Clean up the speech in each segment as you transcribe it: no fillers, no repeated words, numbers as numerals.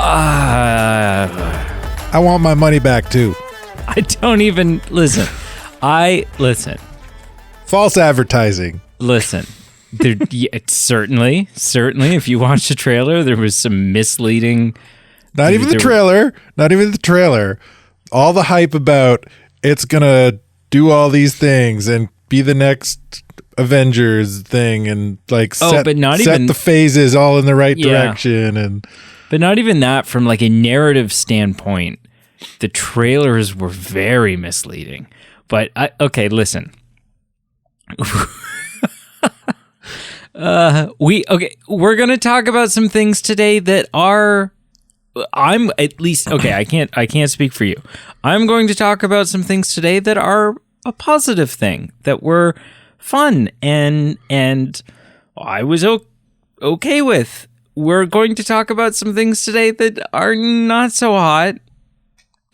I want my money back too. I don't even listen. Listen. False advertising. Listen. There, certainly. If you watch the trailer, there was some misleading. Not even the trailer. All the hype about it's gonna do all these things and be the next Avengers thing and like set the phases all in the right direction but not even that. From like a narrative standpoint, the trailers were very misleading. But okay, listen. We're gonna talk about some things today that are. I'm at least okay. I can't speak for you. I'm going to talk about some things today that are a positive thing, that were fun and I was okay with. We're going to talk about some things today that are not so hot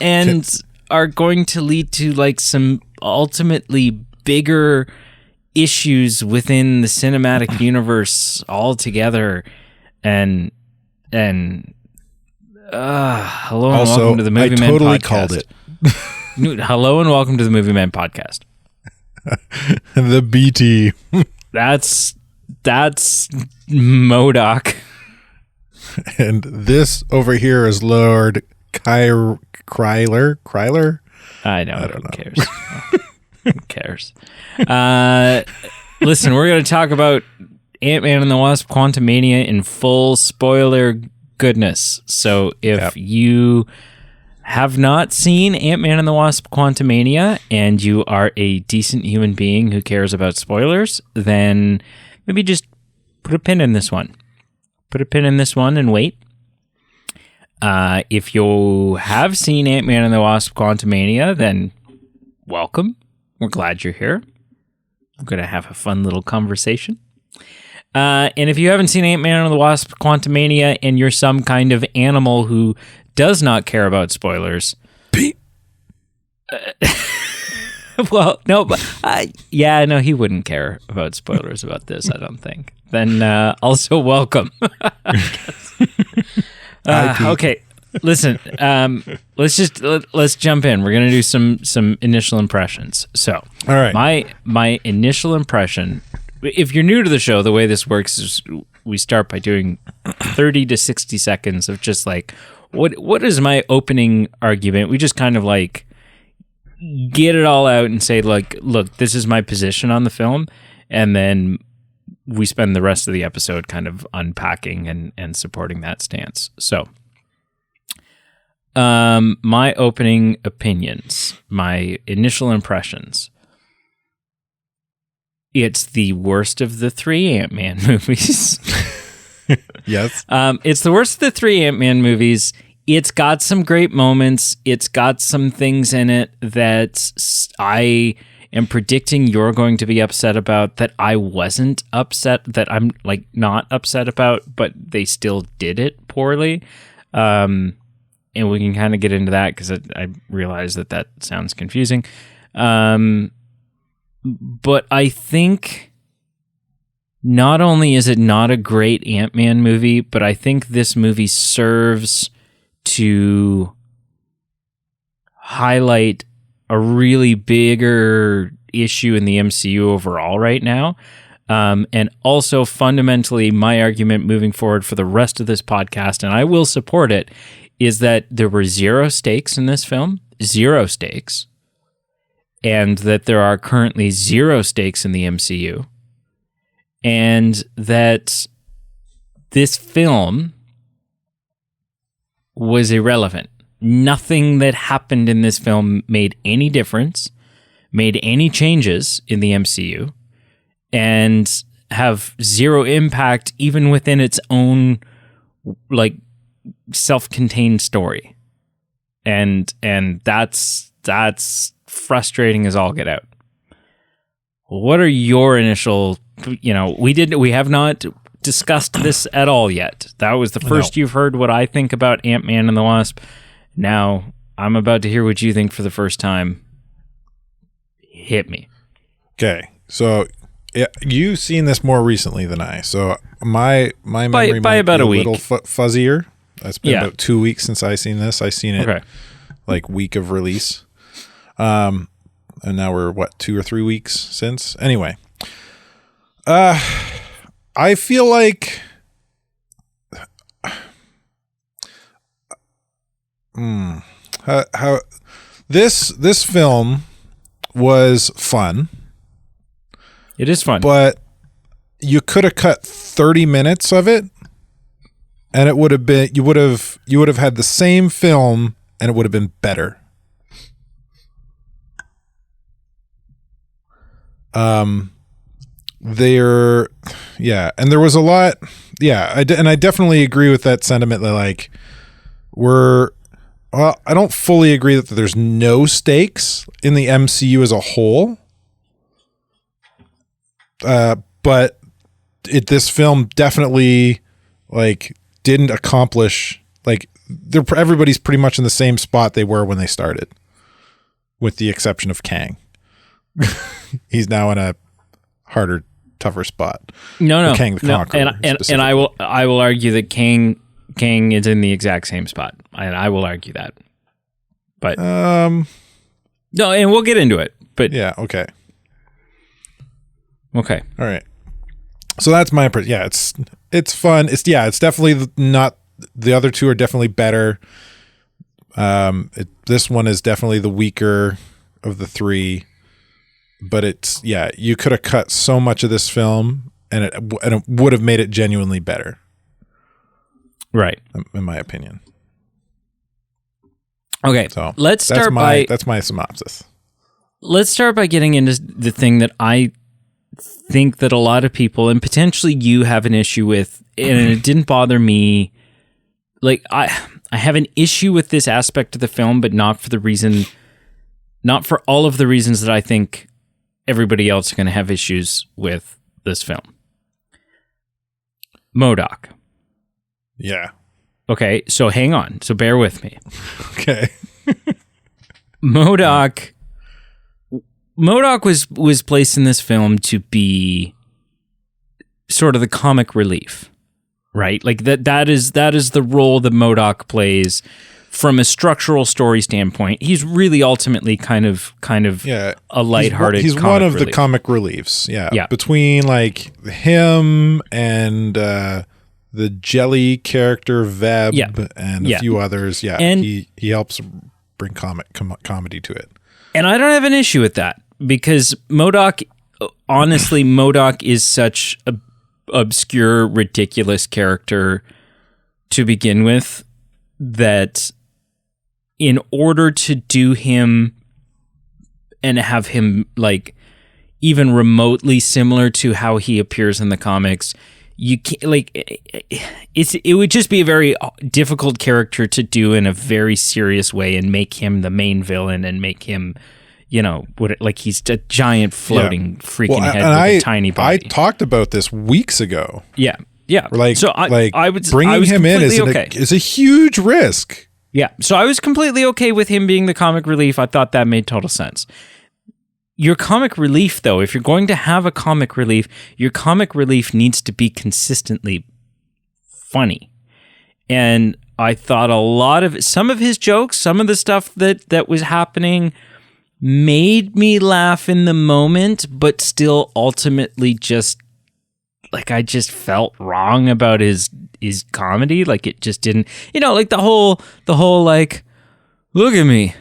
and are going to lead to like some ultimately bigger issues within the cinematic universe altogether. And hello and welcome to the Movie Man totally podcast. Called it. Hello and welcome to the Movie Man podcast. The BT. That's MODOK. And this over here is Lord Kryler. I don't know. Who cares? Who cares? Listen, we're going to talk about Antman and the Wasp: Quantumania in full spoiler goodness. So if you have not seen Antman and the Wasp: Quantumania and you are a decent human being who cares about spoilers, then maybe just put a pin in this one. Put a pin in this one and wait. If you have seen Antman and the Wasp: Quantumania, then welcome. We're glad you're here. I'm going to have a fun little conversation. And if you haven't seen Antman and the Wasp: Quantumania and you're some kind of animal who does not care about spoilers. Well, no, but he wouldn't care about spoilers about this, I don't think. Then also welcome. Okay, listen, let's jump in. We're going to do some initial impressions. So, all right. My initial impression, if you're new to the show, the way this works is we start by doing 30 to 60 seconds of just like, what is my opening argument? We just kind of like get it all out and say like, look, this is my position on the film. And then we spend the rest of the episode kind of unpacking and supporting that stance. So, my opening opinions, my initial impressions. It's the worst of the three Ant-Man movies. Yes. It's the worst of the three Ant-Man movies. It's got some great moments. It's got some things in it that I am predicting you're going to be upset about, that I wasn't upset, that I'm like not upset about, but they still did it poorly. And we can kind of get into that because I realize that sounds confusing. But I think not only is it not a great Ant-Man movie, but I think this movie serves to highlight a really bigger issue in the MCU overall right now. And also fundamentally, my argument moving forward for the rest of this podcast, and I will support it, is that there were zero stakes in this film, zero stakes, and that there are currently zero stakes in the MCU, and that this film was irrelevant. Nothing that happened in this film made any difference, made any changes in the MCU, and have zero impact even within its own like self-contained story. And that's frustrating as all get out. What are your initial, we have not discussed this at all yet. That was the first you've heard what I think about Ant-Man and the Wasp. Now I'm about to hear what you think for the first time. Hit me. Okay. So you've seen this more recently than I. So my memory by might about be a week. Little fuzzier. It's been about 2 weeks since I seen this. I seen it like week of release. And now we're 2 or 3 weeks since. Anyway, I feel like how this film was fun. It is fun, but you could have cut 30 minutes of it, and it would have been you would have had the same film, and it would have been better. And there was a lot. Yeah, and I definitely agree with that sentiment that like I don't fully agree that there's no stakes in the MCU as a whole. But this film definitely like didn't accomplish like everybody's pretty much in the same spot they were when they started, with the exception of Kang. He's now in a harder, tougher spot. No, Kang the Conqueror, and I will argue that Kang is in the exact same spot, and I will argue that. But no, and we'll get into it. But yeah, okay. Okay. All right. So that's my impression. Yeah, it's fun. It's definitely not. The other two are definitely better. This one is definitely the weaker of the three. But you could have cut so much of this film, and it would have made it genuinely better. Right. In my opinion. Okay. So let's start that's my synopsis. Let's start by getting into the thing that I think that a lot of people, and potentially you, have an issue with, and it didn't bother me. Like I have an issue with this aspect of the film, but not for all of the reasons that I think everybody else is going to have issues with this film. MODOK. Yeah. Okay, so hang on. So bear with me. Okay. MODOK was placed in this film to be sort of the comic relief, right? Like that is the role that MODOK plays from a structural story standpoint. He's really ultimately kind of a lighthearted. He's one of the comic reliefs. Yeah. Between like him and the Jelly character Veb and a few others. Yeah, and he helps bring comedy to it. And I don't have an issue with that, because MODOK is such a obscure, ridiculous character to begin with, that in order to do him and have him like even remotely similar to how he appears in the comics, you can't, like, it would just be a very difficult character to do in a very serious way and make him the main villain and make him, like he's a giant floating freaking head with a tiny body. I talked about this weeks ago. Yeah. Like, so I was him in is a huge risk. Yeah. So I was completely okay with him being the comic relief. I thought that made total sense. Your comic relief, though, if you're going to have a comic relief, your comic relief needs to be consistently funny. And I thought some of his jokes, some of the stuff that was happening made me laugh in the moment, but still ultimately just, like, I just felt wrong about his comedy. Like, it just didn't, like the whole like, look at me,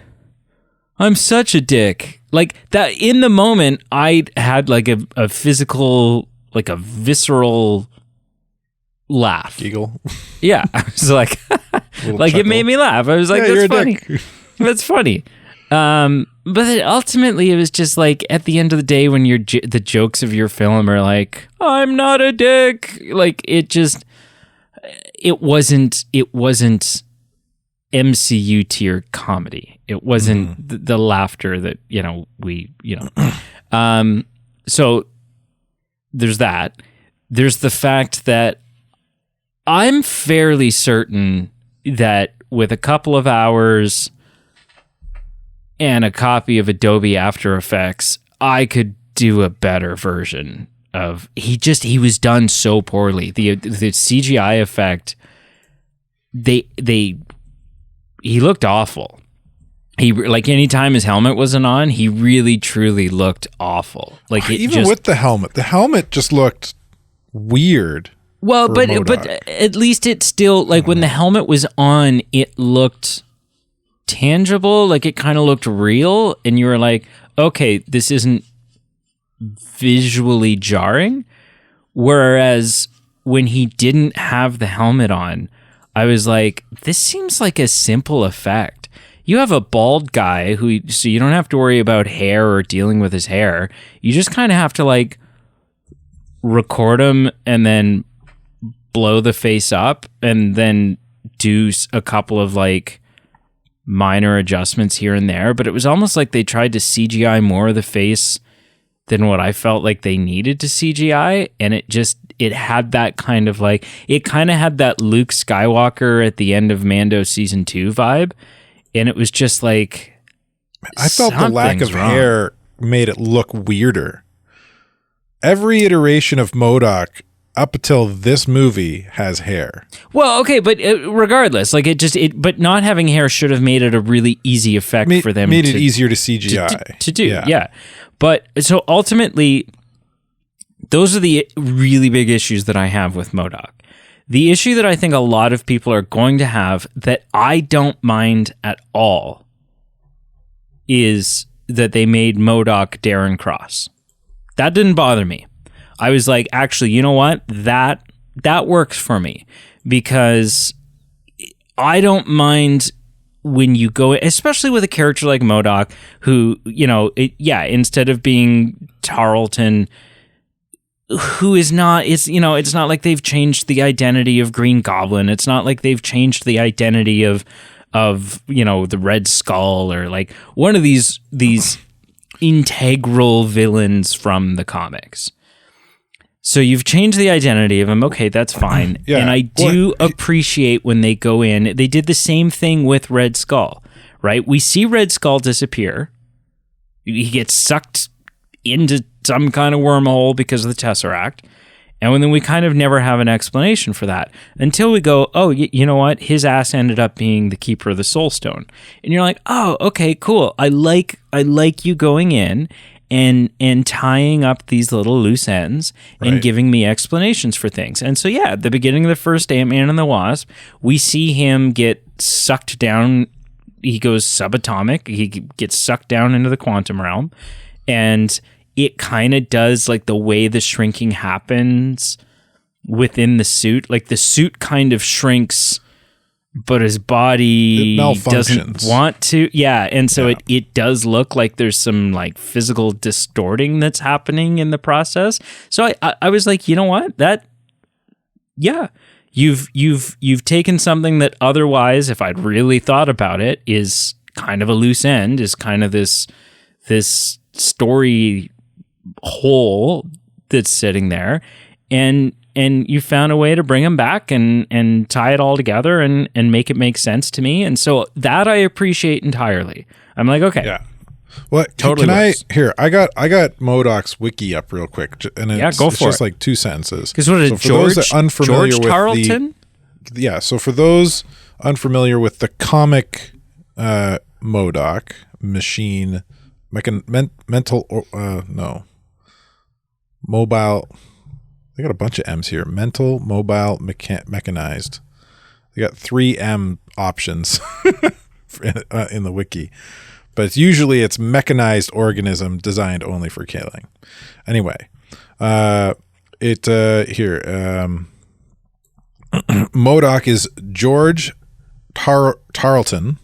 I'm such a dick. Like that, in the moment, I had like a physical, like a visceral laugh. Giggle. Yeah. I was like, like chuckle. It made me laugh. I was like, that's funny. That's funny. But ultimately it was just like, at the end of the day, when the jokes of your film are like, I'm not a dick. Like it wasn't MCU tier comedy. It wasn't the laughter that, so there's that. There's the fact that I'm fairly certain that with a couple of hours and a copy of Adobe After Effects, I could do a better version of, he was done so poorly. The CGI effect he looked awful. He, like, anytime his helmet wasn't on, he really truly looked awful. Like, even with the helmet just looked weird. Well, but at least it still, like, when the helmet was on, it looked tangible. Like, it kind of looked real, and you were like, okay, this isn't visually jarring. Whereas when he didn't have the helmet on, I was like, this seems like a simple effect. You have a bald guy so you don't have to worry about hair or dealing with his hair. You just kind of have to, like, record him and then blow the face up and then do a couple of, like, minor adjustments here and there. But it was almost like they tried to CGI more of the face than what I felt like they needed to CGI. And it had that kind of, like, it kind of had that Luke Skywalker at the end of Mando season 2 vibe. And it was just like, I felt the lack of hair made it look weirder. Every iteration of MODOK up until this movie has hair. Well, okay, but regardless, like, but not having hair should have made it a really easy effect for them. Made it easier to CGI to do. Yeah. But so ultimately, those are the really big issues that I have with MODOK. The issue that I think a lot of people are going to have that I don't mind at all is that they made MODOK Darren Cross. That didn't bother me. I was like, actually, you know what? That works for me, because I don't mind when you go, especially with a character like MODOK, who, you know, instead of being Tarleton, who is not, it's not like they've changed the identity of Green Goblin. It's not like they've changed the identity of the Red Skull, or like one of these integral villains from the comics. So you've changed the identity of him. Okay, that's fine. Yeah. And I do appreciate when they go in. They did the same thing with Red Skull, right? We see Red Skull disappear. He gets sucked into some kind of wormhole because of the Tesseract. And then we kind of never have an explanation for that until we go, oh, you know what? His ass ended up being the Keeper of the Soul Stone. And you're like, oh, okay, cool. I like you going in and tying up these little loose ends and giving me explanations for things. And so, yeah, at the beginning of the first Antman and the Wasp, we see him get sucked down. He goes subatomic. He gets sucked down into the quantum realm. And it kind of does, like, the way the shrinking happens within the suit. Like, the suit kind of shrinks, but his body doesn't want to. Yeah, and so it does look like there's some, like, physical distorting that's happening in the process. So I was like, you know what? You've taken something that otherwise, if I'd really thought about it, is kind of a loose end, is kind of this story hole that's sitting there, and you found a way to bring them back and tie it all together and make it make sense to me. And so that I appreciate entirely. I'm like, okay. Yeah. Well, totally. I got MODOK's wiki up real quick, and it's just like 2 sentences. Because what is George Tarleton? So for those unfamiliar with the comic MODOK machine, mobile. They got a bunch of M's here. Mental, mobile, mechanized. They got 3 M options in the wiki, but it's mechanized organism designed only for killing. Anyway, MODOK is George Tarleton,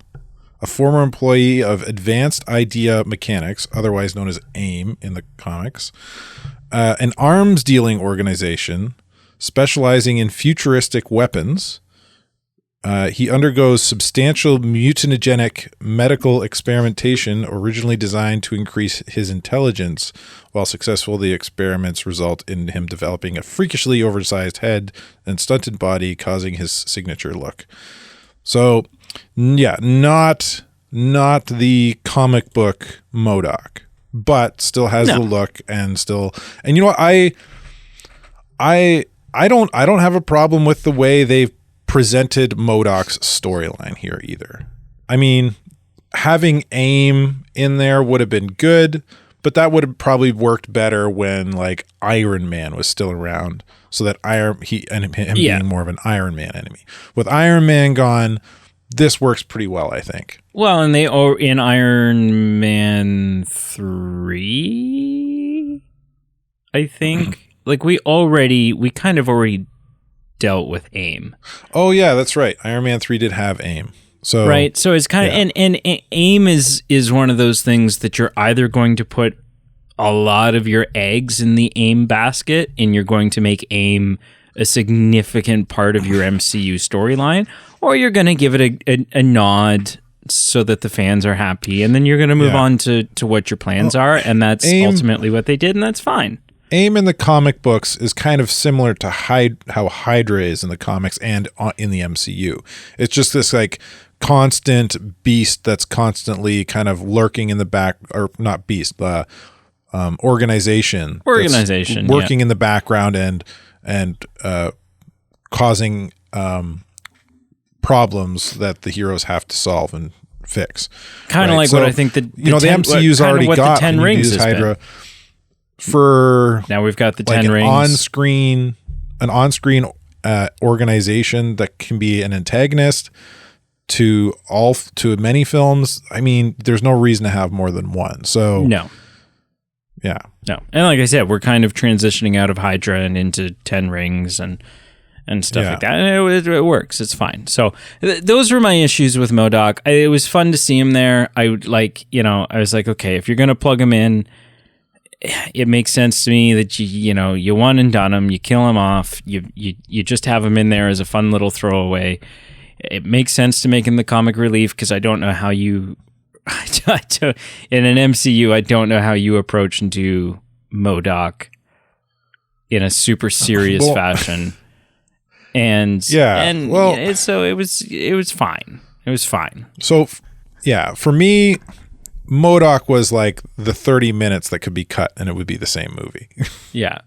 a former employee of Advanced Idea Mechanics, otherwise known as AIM in the comics, an arms dealing organization specializing in futuristic weapons. He undergoes substantial mutagenic medical experimentation originally designed to increase his intelligence. While successful, the experiments result in him developing a freakishly oversized head and stunted body, causing his signature look. So, yeah, not the comic book MODOK, but still has the look and you know what, I don't have a problem with the way they've presented MODOK's storyline here either. I mean, having AIM in there would have been good, but that would have probably worked better when like Iron Man was still around, so that him being more of an Iron Man enemy. With Iron Man gone, this works pretty well, I think. Well, and they are in Iron Man 3, I think. Like we kind of already dealt with AIM. Oh yeah, that's right. Iron Man 3 did have AIM. So right. So it's kind of and AIM is one of those things that you're either going to put a lot of your eggs in the AIM basket and you're going to make AIM a significant part of your MCU storyline, or you're going to give it a nod so that the fans are happy, and then you're going to move on to what your plans are, and that's ultimately what they did, and that's fine. AIM in the comic books is kind of similar to how Hydra is in the comics and in the MCU. It's just this like constant beast that's constantly kind of lurking in the back, or not beast, organization working in the background and causing problems that the heroes have to solve and fix. Kind of like what I think the MCU's already got the 10 rings is Hydra for now we've got the like 10 rings an on-screen organization that can be an antagonist to many films. I mean, there's no reason to have more than one. So no. Yeah. No. And like I said, we're kind of transitioning out of Hydra and into 10 rings and stuff like that. And it works. It's fine. So those were my issues with MODOK. It was fun to see him there. I would I was like, okay, if you're going to plug him in, it makes sense to me that you one and done him, you kill him off, you just have him in there as a fun little throwaway. It makes sense to make him the comic relief, because I don't know how you in an MCU, I don't know how you approach and do MODOK in a super serious fashion. And so it was fine. It was fine. So for me, MODOK was like the 30 minutes that could be cut and it would be the same movie. Yeah.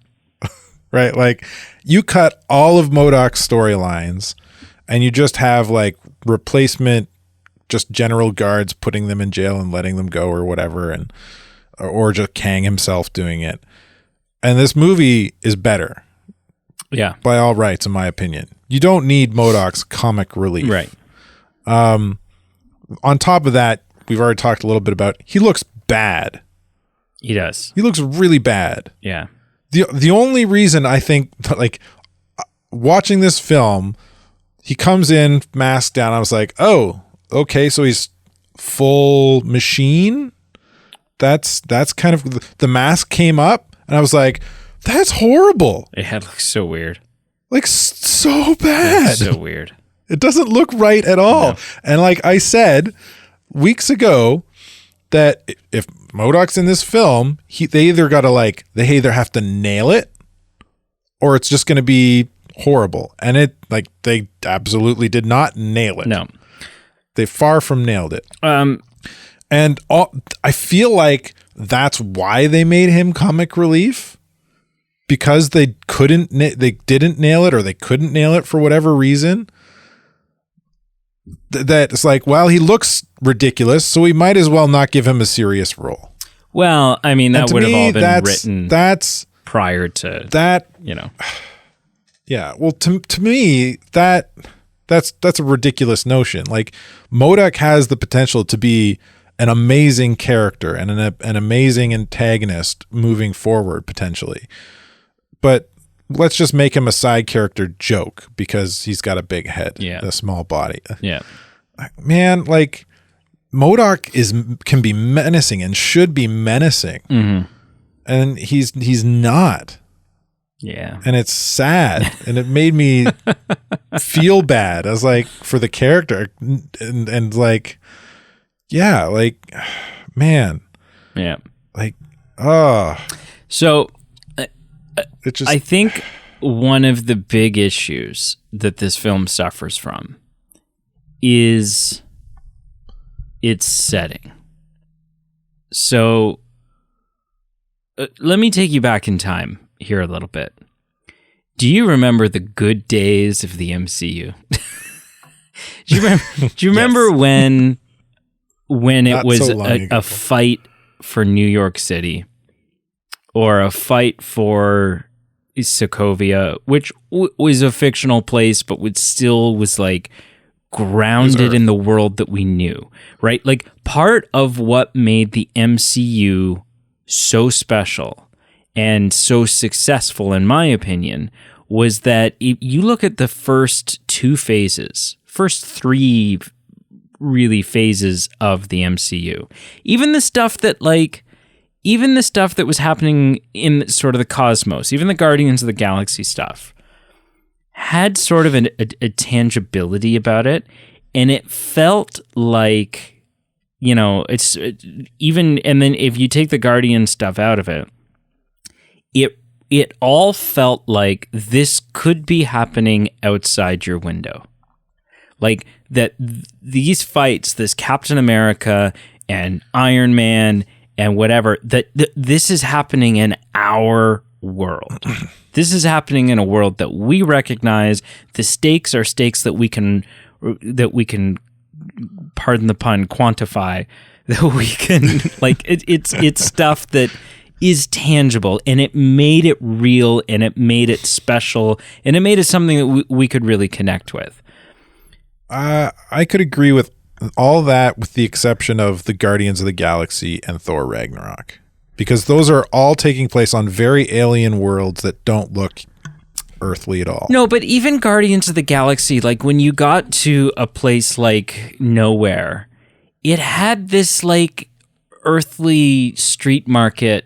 Right? Like you cut all of MODOK's storylines and you just have like replacement, just general guards putting them in jail and letting them go or whatever, and or just Kang himself doing it. And this movie is better. Yeah. By all rights, in my opinion. You don't need MODOK's comic relief. Right. On top of that, we've already talked a little bit about, he looks bad. He does. He looks really bad. Yeah. The only reason I think, like, watching this film, he comes in masked down. I was like, oh, okay, so he's full machine. That's kind of, the mask came up and I was like, that's horrible. It looks so weird. Like so bad. So weird. It doesn't look right at all. No. And like I said weeks ago, that if MODOK's in this film, they either have to nail it or it's just going to be horrible. And they absolutely did not nail it. No. They far from nailed it. And I feel like that's why they made him comic relief, because they didn't nail it, or they couldn't nail it for whatever reason. That it's like, well, he looks ridiculous, so we might as well not give him a serious role. Well, I mean, that would have all been written prior to that, Yeah. Well, to me, that's a ridiculous notion. Like, MODOK has the potential to be an amazing character and an amazing antagonist moving forward, potentially. But let's just make him a side character joke because he's got a big head, a small body. Yeah. Man, like, MODOK can be menacing and should be menacing. Mm-hmm. And he's not. Yeah. And it's sad. And it made me feel bad. I was like, for the character. And like, yeah, like, man. Yeah. Like, oh. So, it just, I think one of the big issues that this film suffers from is its setting. So, let me take you back in time here a little bit. Do you remember the good days of the MCU? Do you remember when it Not was so long ago. a fight for New York City, or a fight for Sokovia, which was a fictional place, but was like grounded in the world that we knew, right? Like, part of what made the MCU so special and so successful, in my opinion, was that you look at the first three really phases of the MCU, even the stuff that was happening in sort of the cosmos, even the Guardians of the Galaxy stuff, had sort of a tangibility about it, and it felt like, and then if you take the Guardian stuff out of it, it all felt like this could be happening outside your window. Like, that these fights, this Captain America and Iron Man and whatever, that this is happening in our world. This is happening in a world that we recognize. The stakes are stakes that we can, pardon the pun, quantify. That we can, like, it's stuff that is tangible, and it made it real, and it made it special, and it made it something that we could really connect with. I could agree with all that, with the exception of the Guardians of the Galaxy and Thor Ragnarok, because those are all taking place on very alien worlds that don't look earthly at all. No, but even Guardians of the Galaxy, like, when you got to a place like Nowhere, it had this like earthly street market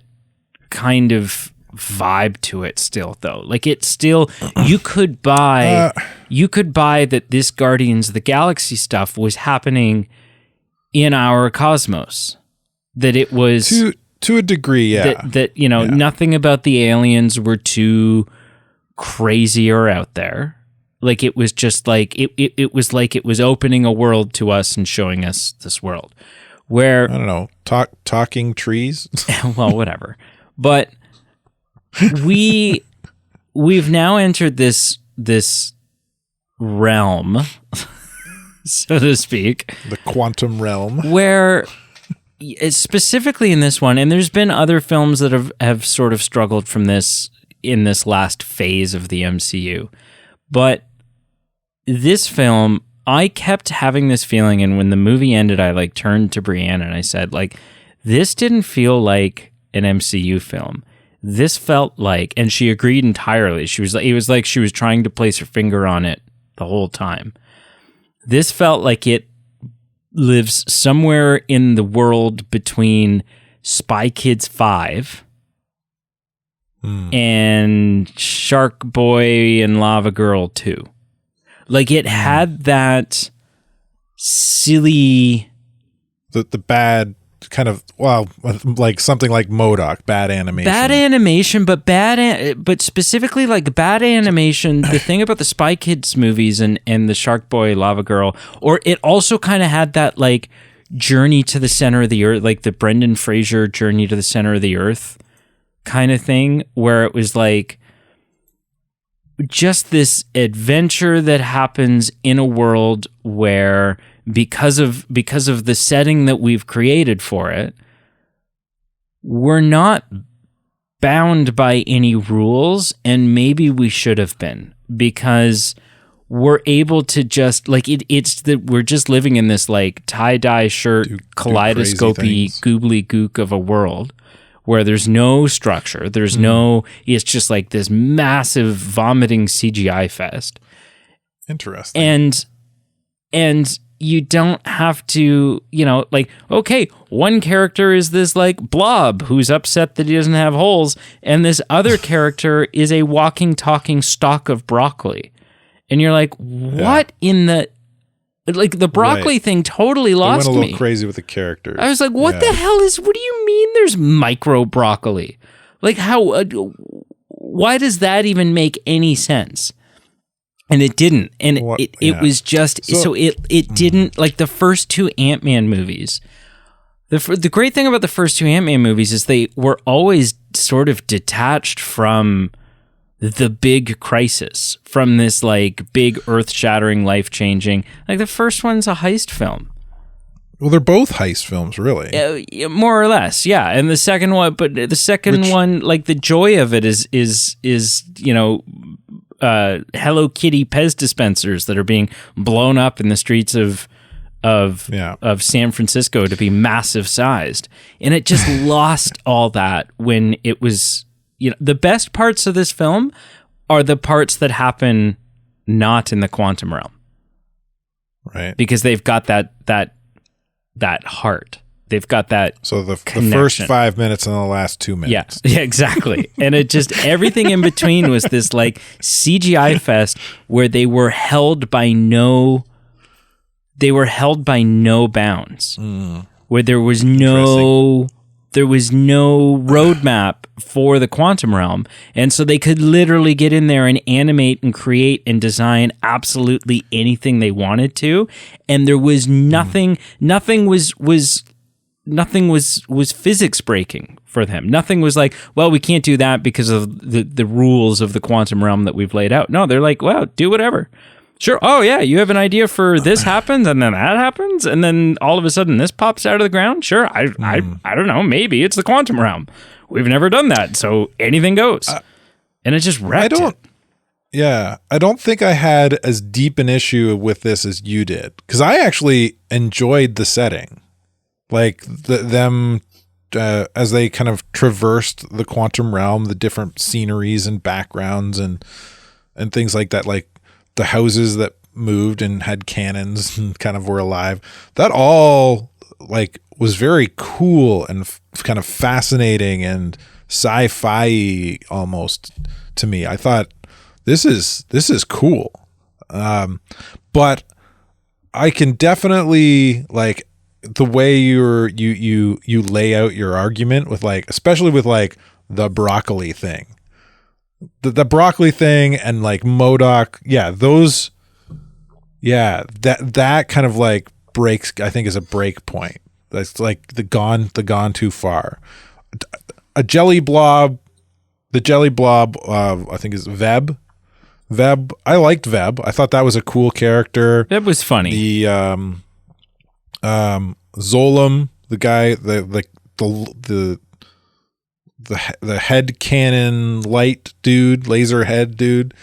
kind of vibe to it still, though. Like, it's still, you could buy that this Guardians of the Galaxy stuff was happening in our cosmos, that it was to a degree, yeah, that nothing about the aliens were too crazy or out there. Like, it was just like it was like it was opening a world to us and showing us this world where, I don't know, talking trees. Well, whatever. But we've now entered this realm, so to speak, the quantum realm, where specifically in this one, and there's been other films that have sort of struggled from this in this last phase of the MCU, but this film, I kept having this feeling, and when the movie ended, I like turned to Brianna and I said, like, this didn't feel like an MCU film. This felt like, and she agreed entirely. She was like, it was like she was trying to place her finger on it the whole time. This felt like it lives somewhere in the world between Spy Kids 5 and Shark Boy and Lava Girl 2. Like, it had that silly, the bad kind of, well, like something like MODOK, bad animation, but specifically like bad animation. The thing about the Spy Kids movies and the Shark Boy, Lava Girl, or it also kind of had that like journey to the center of the earth, like the Brendan Fraser journey to the center of the earth kind of thing, where it was like just this adventure that happens in a world where, because of the setting that we've created for it, we're not bound by any rules, and maybe we should have been, because we're able to just like it's that we're just living in this like tie-dye shirt, kaleidoscopy goobly gook of a world where there's no structure, there's no, it's just like this massive vomiting CGI fest. Interesting. And you don't have to, like, okay, one character is this like blob who's upset that he doesn't have holes, and this other character is a walking, talking stalk of broccoli. And you're like, what in the, like, the broccoli thing totally lost me. Went a little crazy with the characters. I was like, what the hell what do you mean there's micro broccoli? Like, how, why does that even make any sense? And it didn't. And it was just, so it didn't, like the first two Antman movies. The great thing about the first two Antman movies is they were always sort of detached from the big crisis, from this like big earth-shattering, life-changing. Like the first one's a heist film. Well, they're both heist films, really. More or less, yeah. And the second one, one, like the joy of it is Hello Kitty Pez dispensers that are being blown up in the streets of San Francisco to be massive sized, and it just lost all that when it was. The best parts of this film are the parts that happen not in the quantum realm, right? Because they've got that heart. They've got that. So the first 5 minutes and the last 2 minutes. Yeah, exactly. And it just, everything in between was this like CGI fest where they were held by no bounds. Where there was no roadmap for the quantum realm. And so they could literally get in there and animate and create and design absolutely anything they wanted to. And there was nothing was physics breaking for them. Nothing was like, well, we can't do that because of the rules of the quantum realm that we've laid out. No, they're like, well, do whatever. Sure. Oh, yeah, you have an idea for this happens, and then that happens, and then all of a sudden this pops out of the ground? Sure. I don't know. Maybe it's the quantum realm. We've never done that, so anything goes. And it just wrecked it. Yeah, I don't think I had as deep an issue with this as you did, because I actually enjoyed the setting. Like them as they kind of traversed the quantum realm, the different sceneries and backgrounds and things like that, like the houses that moved and had cannons and kind of were alive. That all like was very cool and kind of fascinating and sci-fi almost to me. I thought this is cool. But I can definitely like the way you lay out your argument with like, especially with like the broccoli thing. The broccoli thing and like MODOK, that kind of like breaks, I think, is a break point. That's like the gone too far. A jelly blob, I think is Veb. I liked Veb. I thought that was a cool character. Veb was funny. The Zolom, the guy, the head cannon light dude, laser head dude,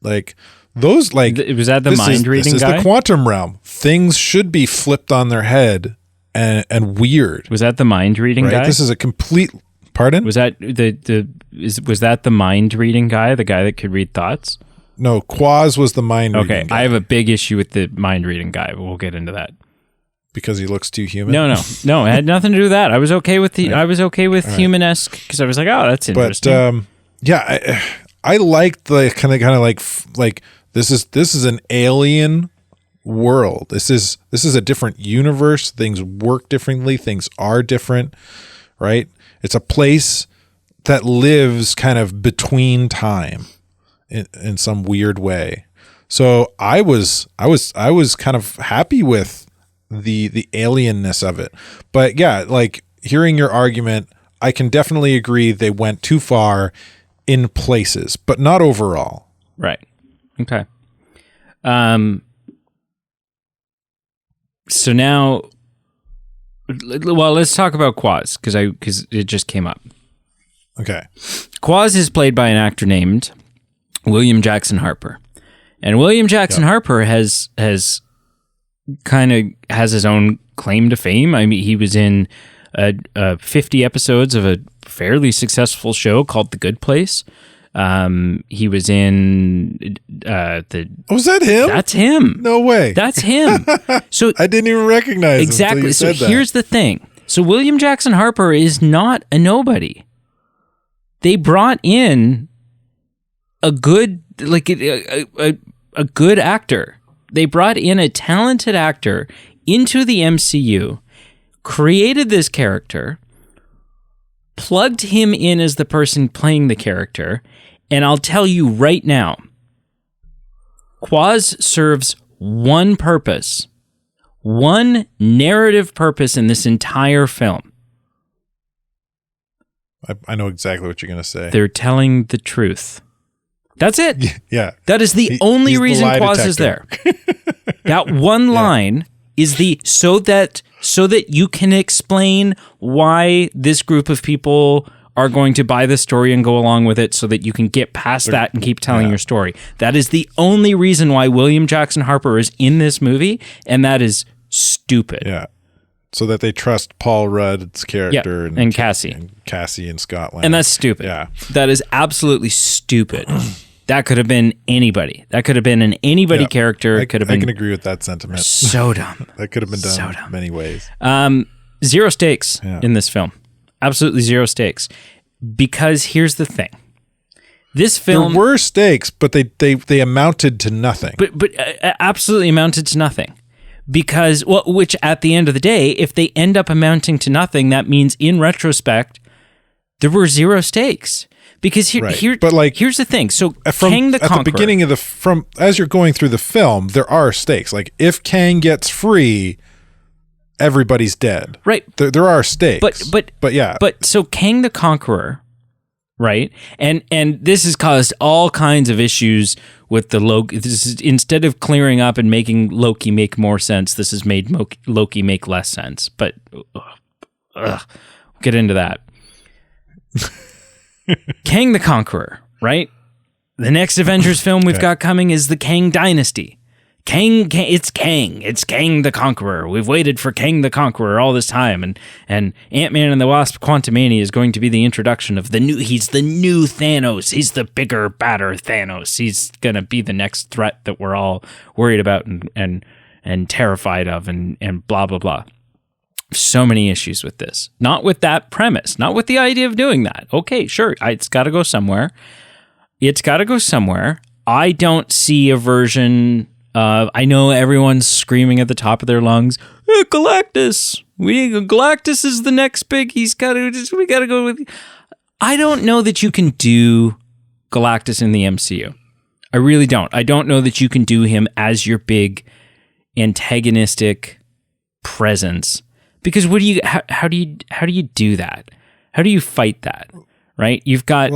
like those, like was that the mind reading guy? This is the quantum realm. Things should be flipped on their head and weird. Was that the mind reading guy? This is a complete. Pardon? Was that was that the mind reading guy? The guy that could read thoughts? No, Quaz was the mind reading guy. Okay, I have a big issue with the mind reading guy, but we'll get into that. Because he looks too human? No, it had nothing to do with that. I was okay with human-esque because I was like, oh, that's interesting. But I liked the kind of like this is an alien world. This is a different universe. Things work differently. Things are different, right? It's a place that lives kind of between time in some weird way. So I was kind of happy with the alienness of it. But yeah, like hearing your argument, I can definitely agree they went too far in places, but not overall. Right. Okay. So now, well, let's talk about Quaz because it just came up. Okay. Quaz is played by an actor named William Jackson Harper, and William Jackson Harper has kind of has his own claim to fame. I mean, he was in 50 episodes of a fairly successful show called The Good Place. He was in Was that him? That's him. No way. That's him. So I didn't even recognize him exactly. until you So said here's the thing. So William Jackson Harper is not a nobody. They brought in a good a good actor. They brought in a talented actor into the MCU, created this character, plugged him in as the person playing the character, and I'll tell you right now, Quaz serves one purpose, one narrative purpose in this entire film. I know exactly what you're going to say. They're telling the truth. That's it. Yeah. That is the only he's the reason lie Quaz is there. detector. That one line is so that you can explain why this group of people are going to buy the story and go along with it, so that you can get past that and keep telling your story. That is the only reason why William Jackson Harper is in this movie, and that is stupid. Yeah. So that they trust Paul Rudd's character and Cassie. And Cassie in Scotland. And that's stupid. Yeah. That is absolutely stupid. That could have been anybody. That could have been an anybody character. I could have been. I can agree with that sentiment. So dumb. That could have been done in many ways. Zero stakes in this film. Absolutely zero stakes. Because here's the thing. This film... There were stakes, but they amounted to nothing. But absolutely amounted to nothing. Because, which at the end of the day, if they end up amounting to nothing, that means in retrospect, there were zero stakes. Because here's the thing. So Kang the Conqueror... At the beginning of as you're going through the film, there are stakes. Like, if Kang gets free, everybody's dead. Right. There are stakes. But yeah. But so Kang the Conqueror, right? And this has caused all kinds of issues with the Loki. Instead of clearing up and making Loki make more sense, this has made Loki make less sense. But we'll get into that. Kang the Conqueror, right? The next Avengers film we've got coming is the Kang Dynasty. It's Kang the Conqueror. We've waited for Kang the Conqueror all this time, and Antman and the Wasp: Quantumania is going to be the introduction of he's the new Thanos. He's the bigger, badder Thanos. He's gonna be the next threat that we're all worried about and terrified of, and blah blah blah. So many issues with this. Not with that premise. Not with the idea of doing that. Okay, sure, it's got to go somewhere. I don't see a version. I know everyone's screaming at the top of their lungs, Galactus! Galactus is the next big. We gotta go with. I don't know that you can do Galactus in the MCU. I really don't. I don't know that you can do him as your big antagonistic presence, because how do you do that? How do you fight that? Right? You've got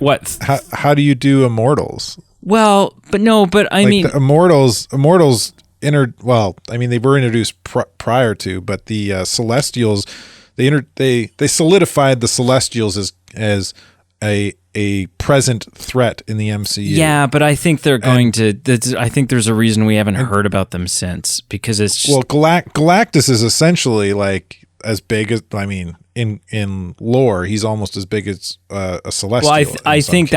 what? How do you do Immortals? Well, but I mean, the Immortals they were introduced prior to, but the Celestials, they solidified the Celestials as a present threat in the MCU. Yeah, but I think they're going to. I think there's a reason we haven't heard about them since, because it's just, Galactus is essentially like as big as, in lore, he's almost as big as a Celestial. Well, I think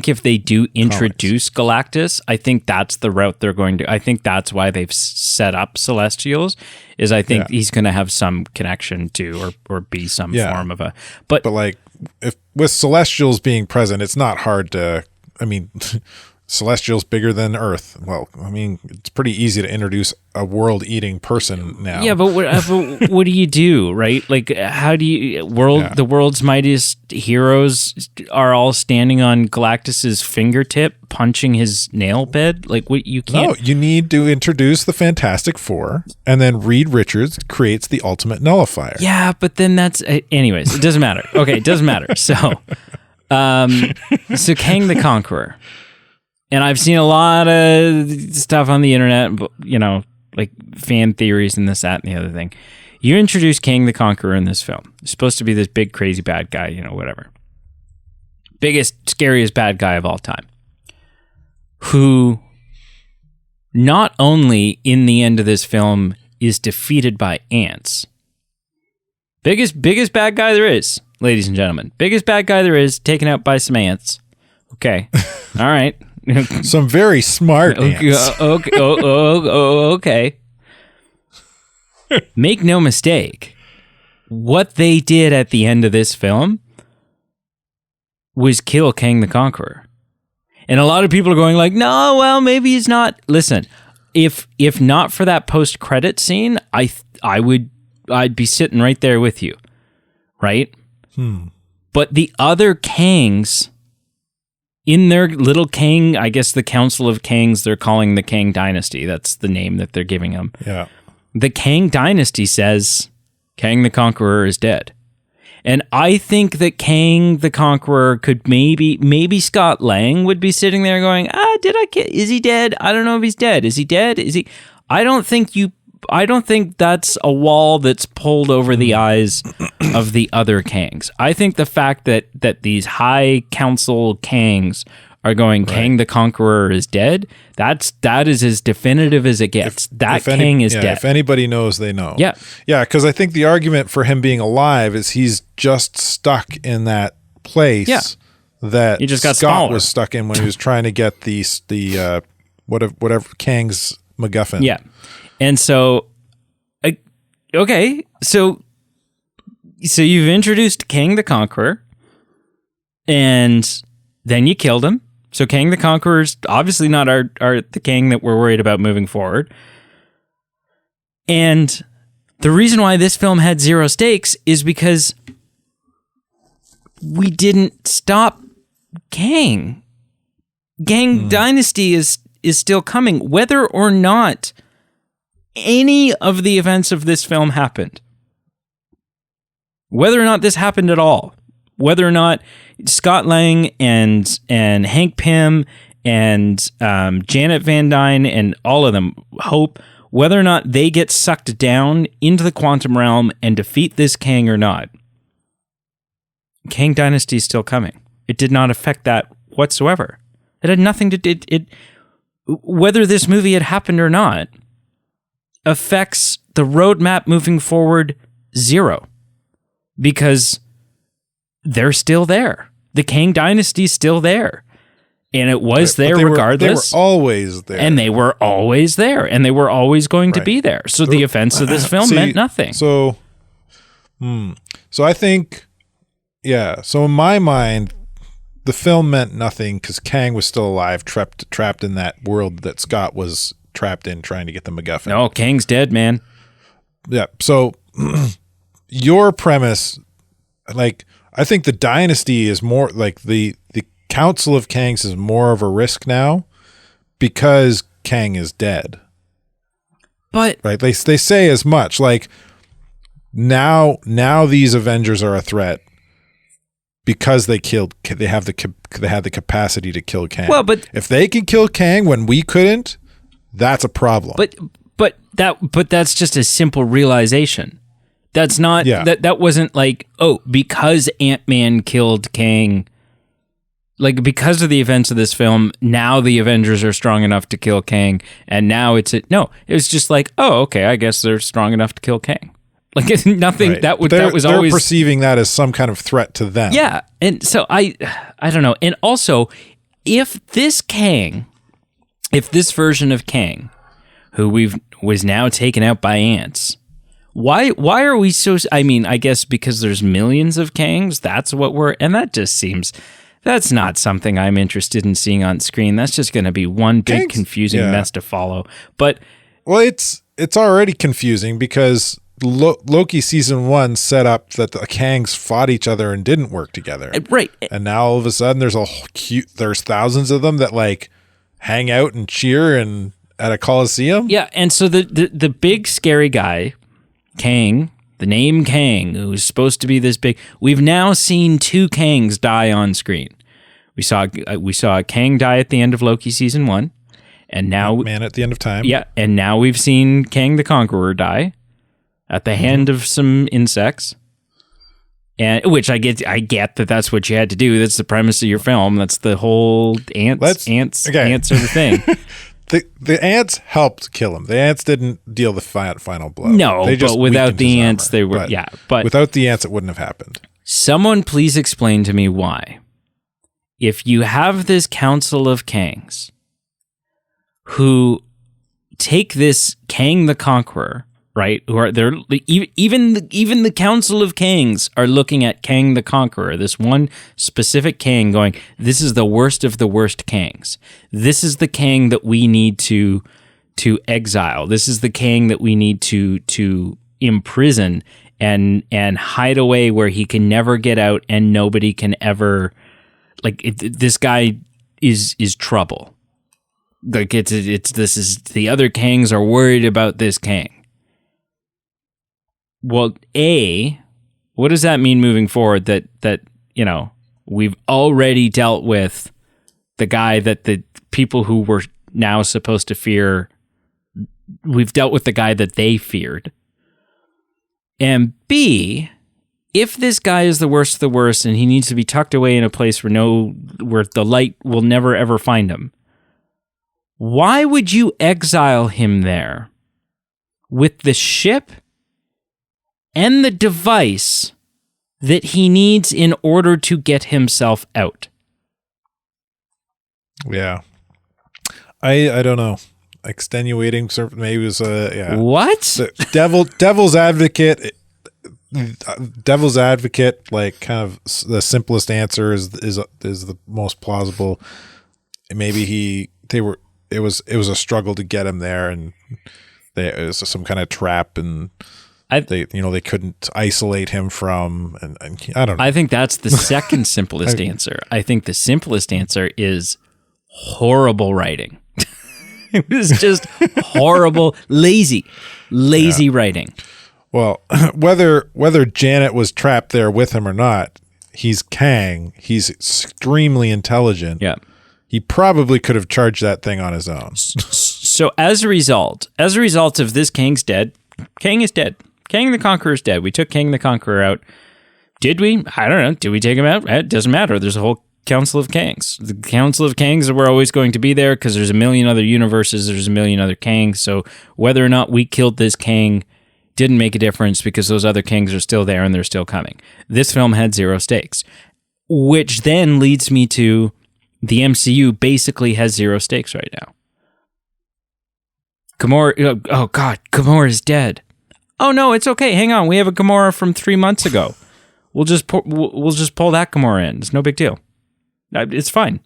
if they do introduce Galactus, I think that's the route they're going to. I think that's why they've set up Celestials. Is I think he's going to have some connection to or be some form of a. But like, if with Celestials being present, it's not hard to. Celestial's bigger than Earth. Well, it's pretty easy to introduce a world-eating person now. Yeah, but what do you do, right? Like, how do you the world's mightiest heroes are all standing on Galactus's fingertip, punching his nail bed? Like, what you can't. No, you need to introduce the Fantastic Four, and then Reed Richards creates the ultimate nullifier. Yeah, but then that's anyways. It doesn't matter. Okay, it doesn't matter. So, so Kang the Conqueror. And I've seen a lot of stuff on the internet, like fan theories and this, that, and the other thing. You introduce Kang the Conqueror in this film. He's supposed to be this big, crazy bad guy, whatever. Biggest, scariest bad guy of all time. Who not only in the end of this film is defeated by ants. Biggest bad guy there is, ladies and gentlemen. Biggest bad guy there is, taken out by some ants. Okay. All right. Some very smart ants. Okay. Make no mistake. What they did at the end of this film was kill Kang the Conqueror. And a lot of people are going like, no, well, maybe he's not. Listen, if not for that post-credit scene, I'd be sitting right there with you. Right? But the other Kangs in their little Kang, I guess the Council of Kangs, they're calling the Kang Dynasty. That's the name that they're giving him. Yeah. The Kang Dynasty says Kang the Conqueror is dead. And I think that Kang the Conqueror could maybe Scott Lang would be sitting there going, is he dead? I don't know if he's dead. Is he dead? Is he? I don't think that's a wall that's pulled over the eyes of the other Kangs. I think the fact that these high council Kangs are going, Kang the Conqueror is dead, that is as definitive as it gets. Kang is dead. If anybody knows, they know. Yeah. Yeah, because I think the argument for him being alive is he's just stuck in that place that he just got Scott smaller. was stuck in when he was trying to get the whatever Kang's MacGuffin. Yeah. And so, okay, so you've introduced Kang the Conqueror, and then you killed him. So Kang the Conqueror's obviously not the Kang that we're worried about moving forward. And the reason why this film had zero stakes is because we didn't stop Kang. Kang Dynasty is still coming, whether or not any of the events of this film happened. Whether or not this happened at all. Whether or not Scott Lang and Hank Pym and Janet Van Dyne and all of them, Hope, whether or not they get sucked down into the quantum realm and defeat this Kang or not, Kang Dynasty is still coming. It did not affect that whatsoever. It had nothing to do. Whether this movie had happened or not affects the roadmap moving forward zero, because they're still there. The Kang Dynasty's still there. And it was there regardless. They were always there. And they were always there. And they were always going to be there. So the events of this film meant nothing. So I think, so in my mind, the film meant nothing because Kang was still alive, trapped in that world that Scott was trapped in trying to get the MacGuffin. No, Kang's dead, man. Yeah. So your premise, like, I think the Dynasty is more like the Council of Kangs is more of a risk now because Kang is dead. But right, they say as much. Like now these Avengers are a threat because they had the capacity to kill Kang. Well, but if they can kill Kang when we couldn't, that's a problem. But that's just a simple realization. That's not that wasn't like, because Ant-Man killed Kang, like because of the events of this film, now the Avengers are strong enough to kill Kang, and now it was just like, okay, I guess they're strong enough to kill Kang. Like it's nothing right. that was they're always perceiving that as some kind of threat to them. Yeah, and so I don't know. And also, if this version of Kang, who was now taken out by ants. Why are we so... I mean, I guess because there's millions of Kangs, that's what we're... And that just seems... That's not something I'm interested in seeing on screen. That's just going to be one big confusing mess to follow. But... Well, it's already confusing because Loki season 1 set up that the Kangs fought each other and didn't work together. Right. And now all of a sudden there's thousands of them that like hang out and cheer and at a coliseum. Yeah, and so the big scary guy... Kang, the name Kang, who's supposed to be this big. We've now seen 2 Kangs die on screen. We saw Kang die at the end of Loki season 1, and now Man at the End of Time. Yeah, and now we've seen Kang the Conqueror die at the hand of some insects. And which I get that that's what you had to do. That's the premise of your film. That's the whole ants are the thing. The ants helped kill him. The ants didn't deal the final blow. No, they just but without the ants, armor. they were... but without the ants, it wouldn't have happened. Someone please explain to me why. If you have this Council of Kangs who take this Kang the Conqueror, right? Who are they're even the Council of Kangs are looking at Kang the Conqueror, this one specific Kang, going, "This is the worst of the worst Kangs. This is the Kang that we need to exile. This is the Kang that we need to imprison and hide away where he can never get out and nobody can ever this guy is trouble. Like this is the other Kangs are worried about this Kang." Well, What does that mean moving forward? That we've already dealt with the guy that the people who were now supposed to fear. We've dealt with the guy that they feared. And B, if this guy is the worst of the worst and he needs to be tucked away in a place where the light will never ever find him, why would you exile him there with the ship and the device that he needs in order to get himself out? Yeah. I don't know. Extenuating, maybe it was What? devil's advocate. Devil's advocate, like kind of the simplest answer is the most plausible. Maybe it was a struggle to get him there, and it was some kind of trap, and they couldn't isolate him from, and I don't know. I think that's the second simplest answer. I think the simplest answer is horrible writing. It was just horrible, lazy writing. Well, whether Janet was trapped there with him or not, he's Kang. He's extremely intelligent. Yeah. He probably could have charged that thing on his own. So as a result of this, Kang's dead. Kang is dead. Kang the Conqueror is dead. We took Kang the Conqueror out. Did we? I don't know. Did we take him out? It doesn't matter. There's a whole Council of Kangs. The Council of Kangs were always going to be there because there's a million other universes. There's a million other Kangs. So whether or not we killed this Kang didn't make a difference because those other Kangs are still there and they're still coming. This film had zero stakes, which then leads me to the MCU basically has zero stakes right now. Gamora, oh God, Gamora is dead. Oh no, it's okay. Hang on, we have a Gamora from 3 months ago. We'll just pull that Gamora in. It's no big deal. It's fine.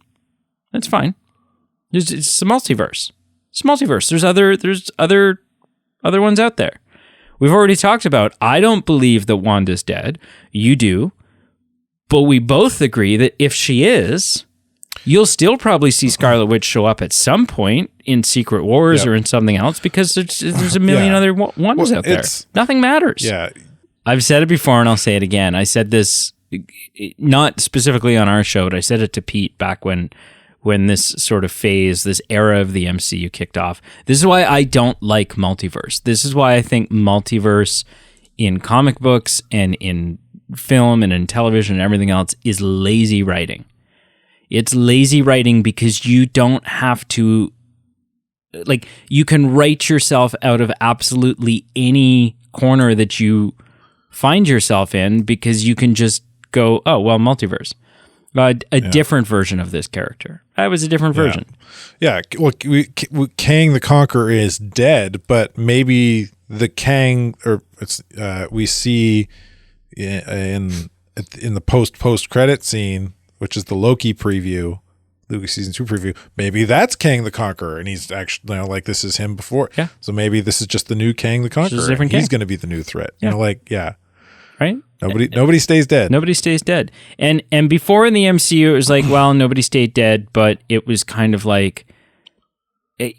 It's fine. It's the multiverse. It's multiverse. There's other ones out there. We've already talked about, I don't believe that Wanda's dead. You do. But we both agree that if she is, you'll still probably see Scarlet Witch show up at some point in Secret Wars or in something else because there's a million other Wandas out there. Nothing matters. Yeah. I've said it before and I'll say it again. I said this not specifically on our show, but I said it to Pete back when this sort of phase, this era of the MCU kicked off. This is why I don't like multiverse. This is why I think multiverse in comic books and in film and in television and everything else is lazy writing. It's lazy writing because you don't have to, like, you can write yourself out of absolutely any corner that you find yourself in because you can just go, oh, well, multiverse. A different version of this character. I was a different version. Yeah. Well, Kang the Conqueror is dead, but maybe the Kang, or we see in the post credit scene, which is the Loki preview, Loki season 2 preview. Maybe that's Kang the Conqueror, and he's actually like this is him before. Yeah. So maybe this is just the new Kang the Conqueror. He's going to be the new threat. Yeah. Right? Nobody stays dead. Nobody stays dead. And before in the MCU, it was like, well, nobody stayed dead, but it was kind of like, they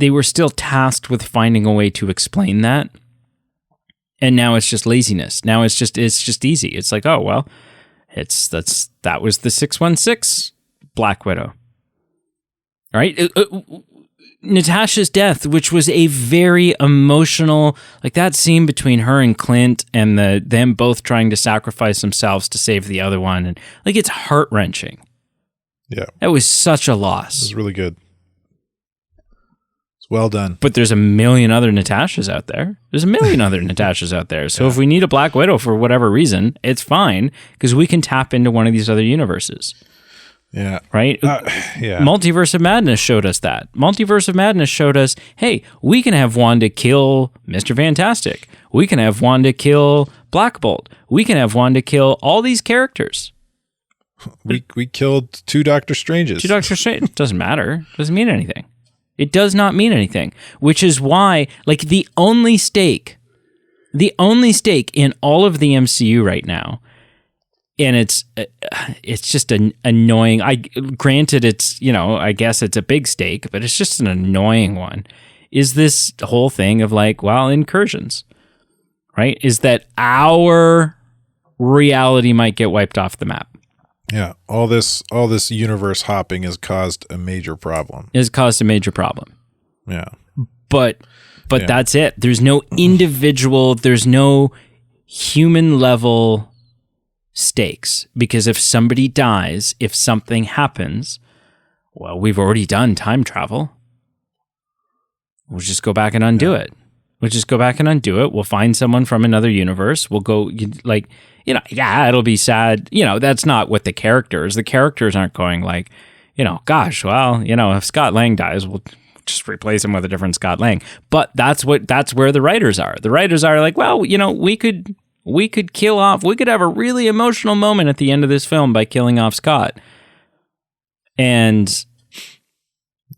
were still tasked with finding a way to explain that. And now it's just laziness. Now it's just easy. It's like, oh, well, that was the 616 Black Widow. Right? Natasha's death, which was a very emotional, like that scene between her and Clint and them both trying to sacrifice themselves to save the other one. And like, it's heart-wrenching. Yeah. That was such a loss. It was really good. It's well done. But there's a million other Natashas out there. So if we need a Black Widow for whatever reason, it's fine because we can tap into one of these other universes. Yeah. Right? Multiverse of Madness showed us that. Multiverse of Madness showed us, hey, we can have Wanda kill Mr. Fantastic. We can have Wanda kill Black Bolt. We can have Wanda kill all these characters. We killed 2 Doctor Stranges. 2 Doctor Strange. Doesn't matter. Doesn't mean anything. It does not mean anything. Which is why, like, the only stake in all of the MCU right now, and it's just an annoying. Granted, it's, I guess it's a big stake, but it's just an annoying one. Is this whole thing of like, well, incursions, right? Is that our reality might get wiped off the map. Yeah, all this universe hopping has caused a major problem. Yeah. But Yeah. that's it. There's no individual, there's no human level stakes, because if somebody dies, if something happens, well, we've already done time travel. We'll just go back and undo it. We'll find someone from another universe. We'll go, like, you know, yeah, it'll be sad. You know, that's not what the characters aren't going like, you know, gosh, well, you know, if Scott Lang dies, we'll just replace him with a different Scott Lang. But that's where the writers are. The writers are like, well, you know, we could have a really emotional moment at the end of this film by killing off Scott. And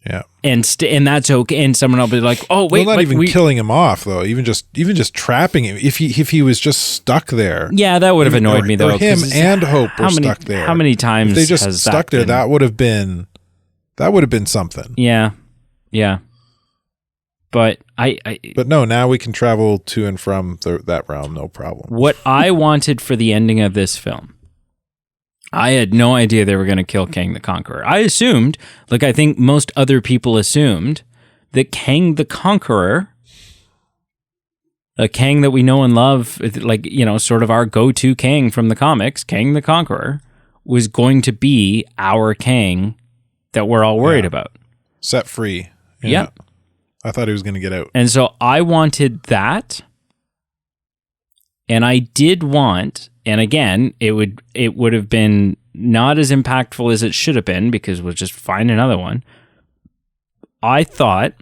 yeah, and that's okay. And someone will be like, "Oh, wait, well, not even killing him off though. Even just trapping him. If he was just stuck there, yeah, that would have annoyed me though. Or him and Hope were stuck there. How many times if they just has stuck there? That would have been something. Yeah. But But no, now we can travel to and from that realm, no problem. What I wanted for the ending of this film, I had no idea they were going to kill Kang the Conqueror. I assumed, like I think most other people assumed, that Kang the Conqueror, a Kang that we know and love, like, you know, sort of our go-to Kang from the comics, Kang the Conqueror, was going to be our Kang that we're all worried about. Set free. Yeah. I thought he was going to get out. And so I wanted that. And I did want, and again, it would have been not as impactful as it should have been, because we'll just find another one. I thought,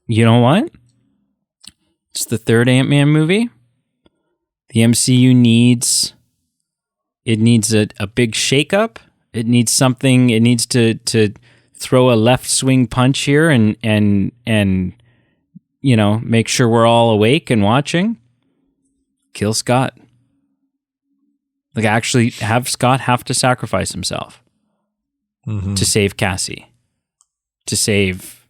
you know what? It's the third Ant-Man movie. The MCU needs a big shakeup. It needs something. It needs to throw a left swing punch here and you know, make sure we're all awake and watching. Kill Scott. Like, actually have Scott have to sacrifice himself to save Cassie, to save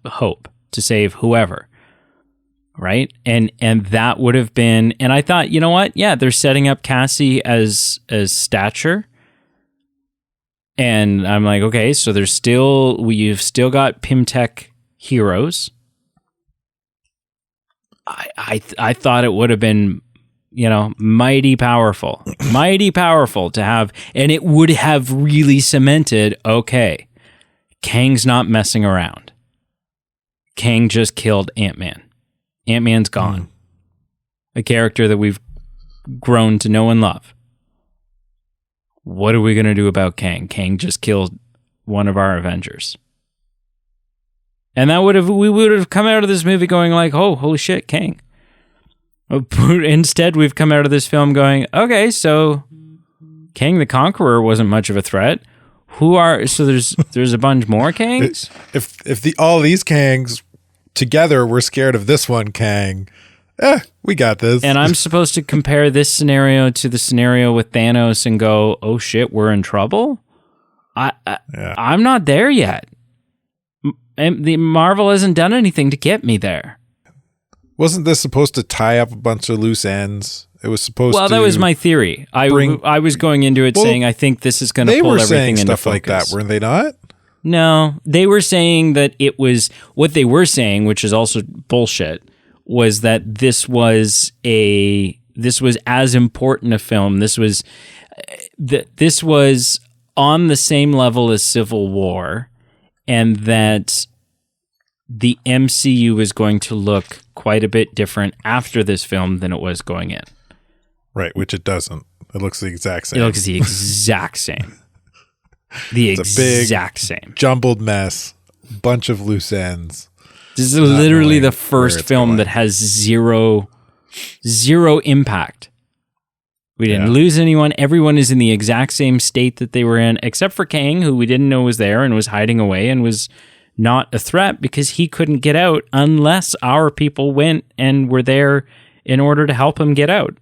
Hope, to save whoever, right? And that would have been. And I thought, you know what? Yeah, they're setting up Cassie as Stature. And I'm like, okay, so you've still got Pymtech heroes. I thought it would have been, you know, mighty powerful to have, and it would have really cemented, okay, Kang's not messing around. Kang just killed Ant-Man. Ant-Man's gone. A character that we've grown to know and love. What are we going to do about Kang? Kang just killed one of our Avengers. And we would have come out of this movie going like, oh, holy shit, Kang. Instead, we've come out of this film going, okay, so Kang the Conqueror wasn't much of a threat. There's a bunch more Kangs? If all these Kangs together were scared of this one Kang, we got this. And I'm supposed to compare this scenario to the scenario with Thanos and go, oh shit, we're in trouble? I'm not there yet. And the Marvel hasn't done anything to get me there. Wasn't this supposed to tie up a bunch of loose ends? It was supposed to. Well, that was my theory. I was going into it saying I think this is going to pull everything into focus. They were saying stuff like that, weren't they not? No, they were saying that it was what they were saying, which is also bullshit, was that this was as important a film. This was on the same level as Civil War, and that the MCU is going to look quite a bit different after this film than it was going in. Right, which it doesn't. It looks the exact same. It looks the exact same. It's a big, same. Jumbled mess, bunch of loose ends. This is literally the first film that has zero impact. We didn't lose anyone. Everyone is in the exact same state that they were in, except for Kang, who we didn't know was there and was hiding away and was not a threat because he couldn't get out unless our people went and were there in order to help him get out.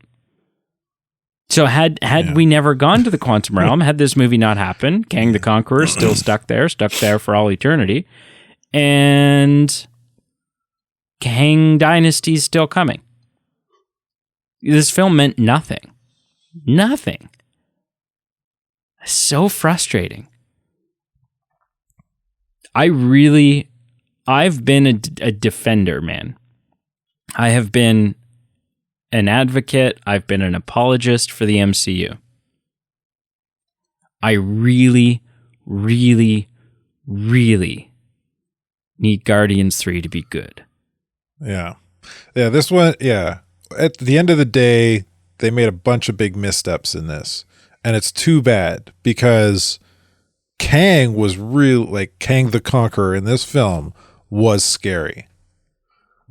So had we never gone to the quantum realm, had this movie not happened, Kang the Conqueror still stuck there for all eternity, and Kang Dynasty's still coming. This film meant nothing. Nothing. So frustrating. I've been a defender, man. I have been an advocate. I've been an apologist for the MCU. I really, really, really need Guardians 3 to be good. Yeah. Yeah, this one, yeah. At the end of the day, they made a bunch of big missteps in this. And it's too bad because Kang was real, like Kang the Conqueror in this film was scary.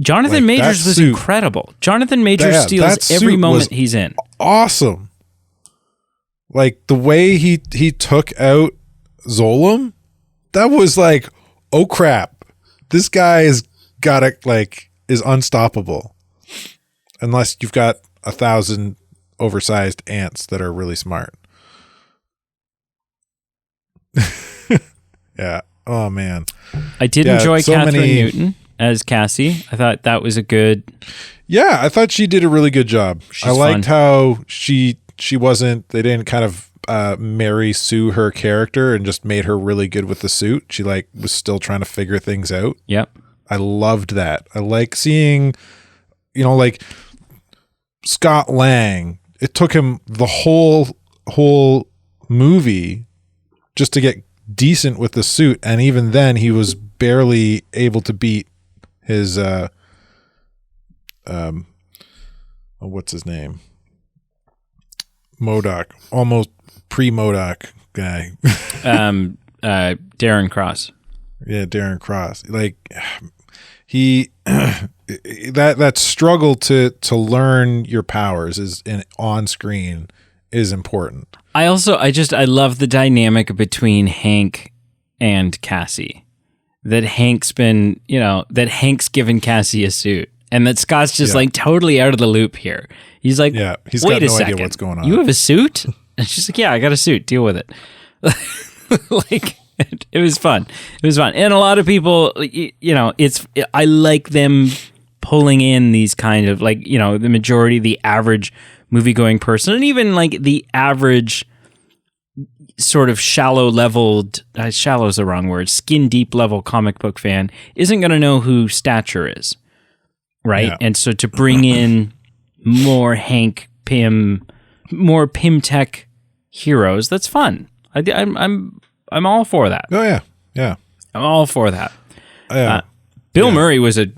Jonathan Majors was incredible. Jonathan Majors steals every moment he's in. Awesome. Like the way he took out Zolom, that was like, oh crap. This guy is unstoppable. Unless you've got 1,000 oversized ants that are really smart. Yeah. Oh man. I did enjoy Catherine Newton as Cassie. I thought that was a good. Yeah, I thought she did a really good job. I liked how she wasn't. They didn't kind of Mary Sue her character and just made her really good with the suit. She like was still trying to figure things out. Yep. I loved that. I like seeing, like Scott Lang. It took him the whole movie just to get decent with the suit, and even then he was barely able to beat his what's his name? MODOK, almost pre-MODOK guy. Darren Cross. Yeah, Darren Cross. Like he that struggle to learn your powers is on screen is important. I love the dynamic between Hank and Cassie. That Hank's given Cassie a suit, and that Scott's just like totally out of the loop here. He's like, yeah, he's wait got no a second, idea what's going on. You have a suit? And she's like, yeah, I got a suit. Deal with it. Like, it was fun. It was fun, and a lot of people, I like them pulling in these kind of the majority, the average movie-going person, and even like the average sort of shallow is the wrong word, skin deep level comic book fan isn't going to know who Stature is, right? Yeah. And so to bring in more Hank Pym, more Pym Tech heroes, that's fun. I'm all for that. Oh yeah, yeah. I'm all for that. Bill Murray was a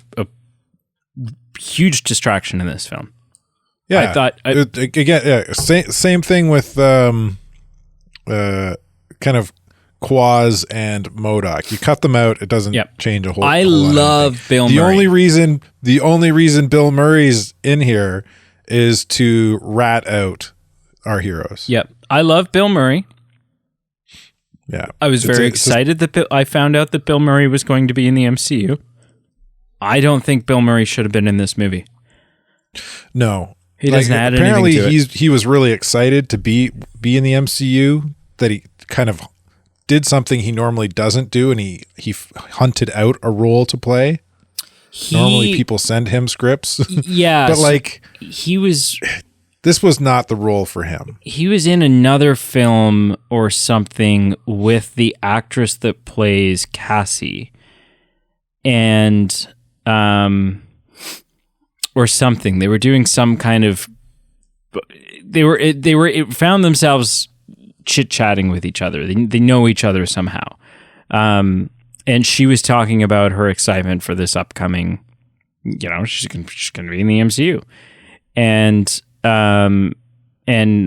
huge distraction in this film. Yeah, I thought same thing with kind of Quaz and MODOK. You cut them out, it doesn't change a whole. I love Bill Murray. The only reason Bill Murray's in here is to rat out our heroes. Yep, I love Bill Murray. Yeah, I was very excited that I found out that Bill Murray was going to be in the MCU. I don't think Bill Murray should have been in this movie. No. He doesn't add anything to it. Apparently, he was really excited to be in the MCU, that he kind of did something he normally doesn't do, and he hunted out a role to play. Normally, people send him scripts. Yeah. But this was not the role for him. He was in another film or something with the actress that plays Cassie. And or something. They were doing some kind of. They found themselves chit-chatting with each other. They know each other somehow. And she was talking about her excitement for this upcoming. She's going to be in the MCU, and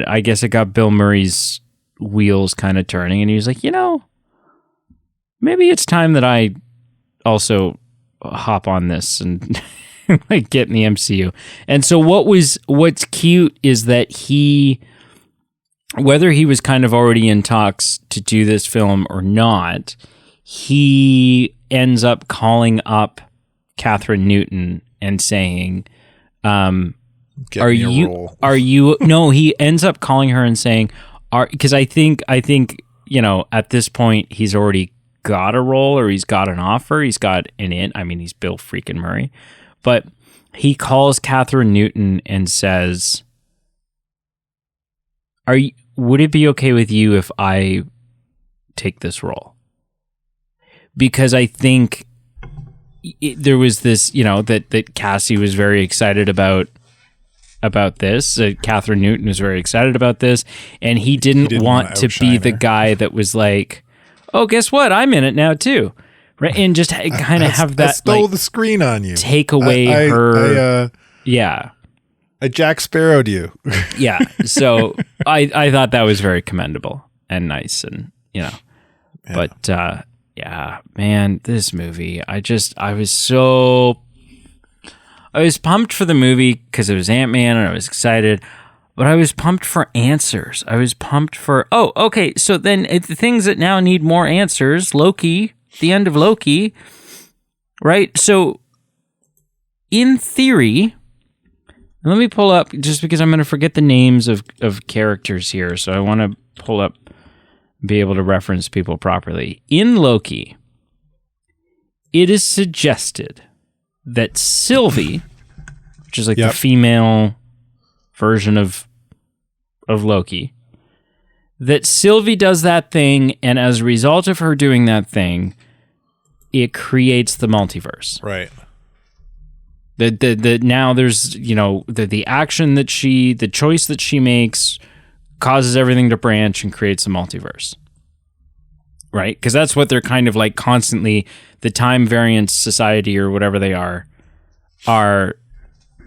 I guess it got Bill Murray's wheels kind of turning, and he was like, maybe it's time that I also hop on this and get in the MCU. And so what's cute is that whether he was kind of already in talks to do this film or not, he ends up calling up Catherine Newton and saying, he ends up calling her and saying, because I think, at this point he's already got a role, or he's got an offer, he's got an in. I mean, he's Bill freaking Murray, But he calls Catherine Newton and says, would it be okay with you if I take this role? Because I think there was this, that Cassie was very excited about this. Catherine Newton was very excited about this, and he didn't want to be the guy that was like, oh, guess what? I'm in it now too. Right. And just kind of have that. I stole the screen on you. Take away her. I Jack Sparrowed you. Yeah. So I thought that was very commendable and nice, and but man, this movie, I was pumped for the movie because it was Antman and I was excited, but I was pumped for answers. I was pumped for, okay, so then the things that now need more answers, Loki, the end of Loki, right? So in theory, let me pull up, just because I'm going to forget the names of characters here, so I want to pull up, be able to reference people properly. In Loki, it is suggested that Sylvie, which is like the female version of Loki, that Sylvie does that thing, and as a result of her doing that thing, it creates the multiverse. Right. Now there's, the action that the choice that she makes causes everything to branch and creates a multiverse. Right? Because that's what they're kind of like constantly, the time variance society or whatever they are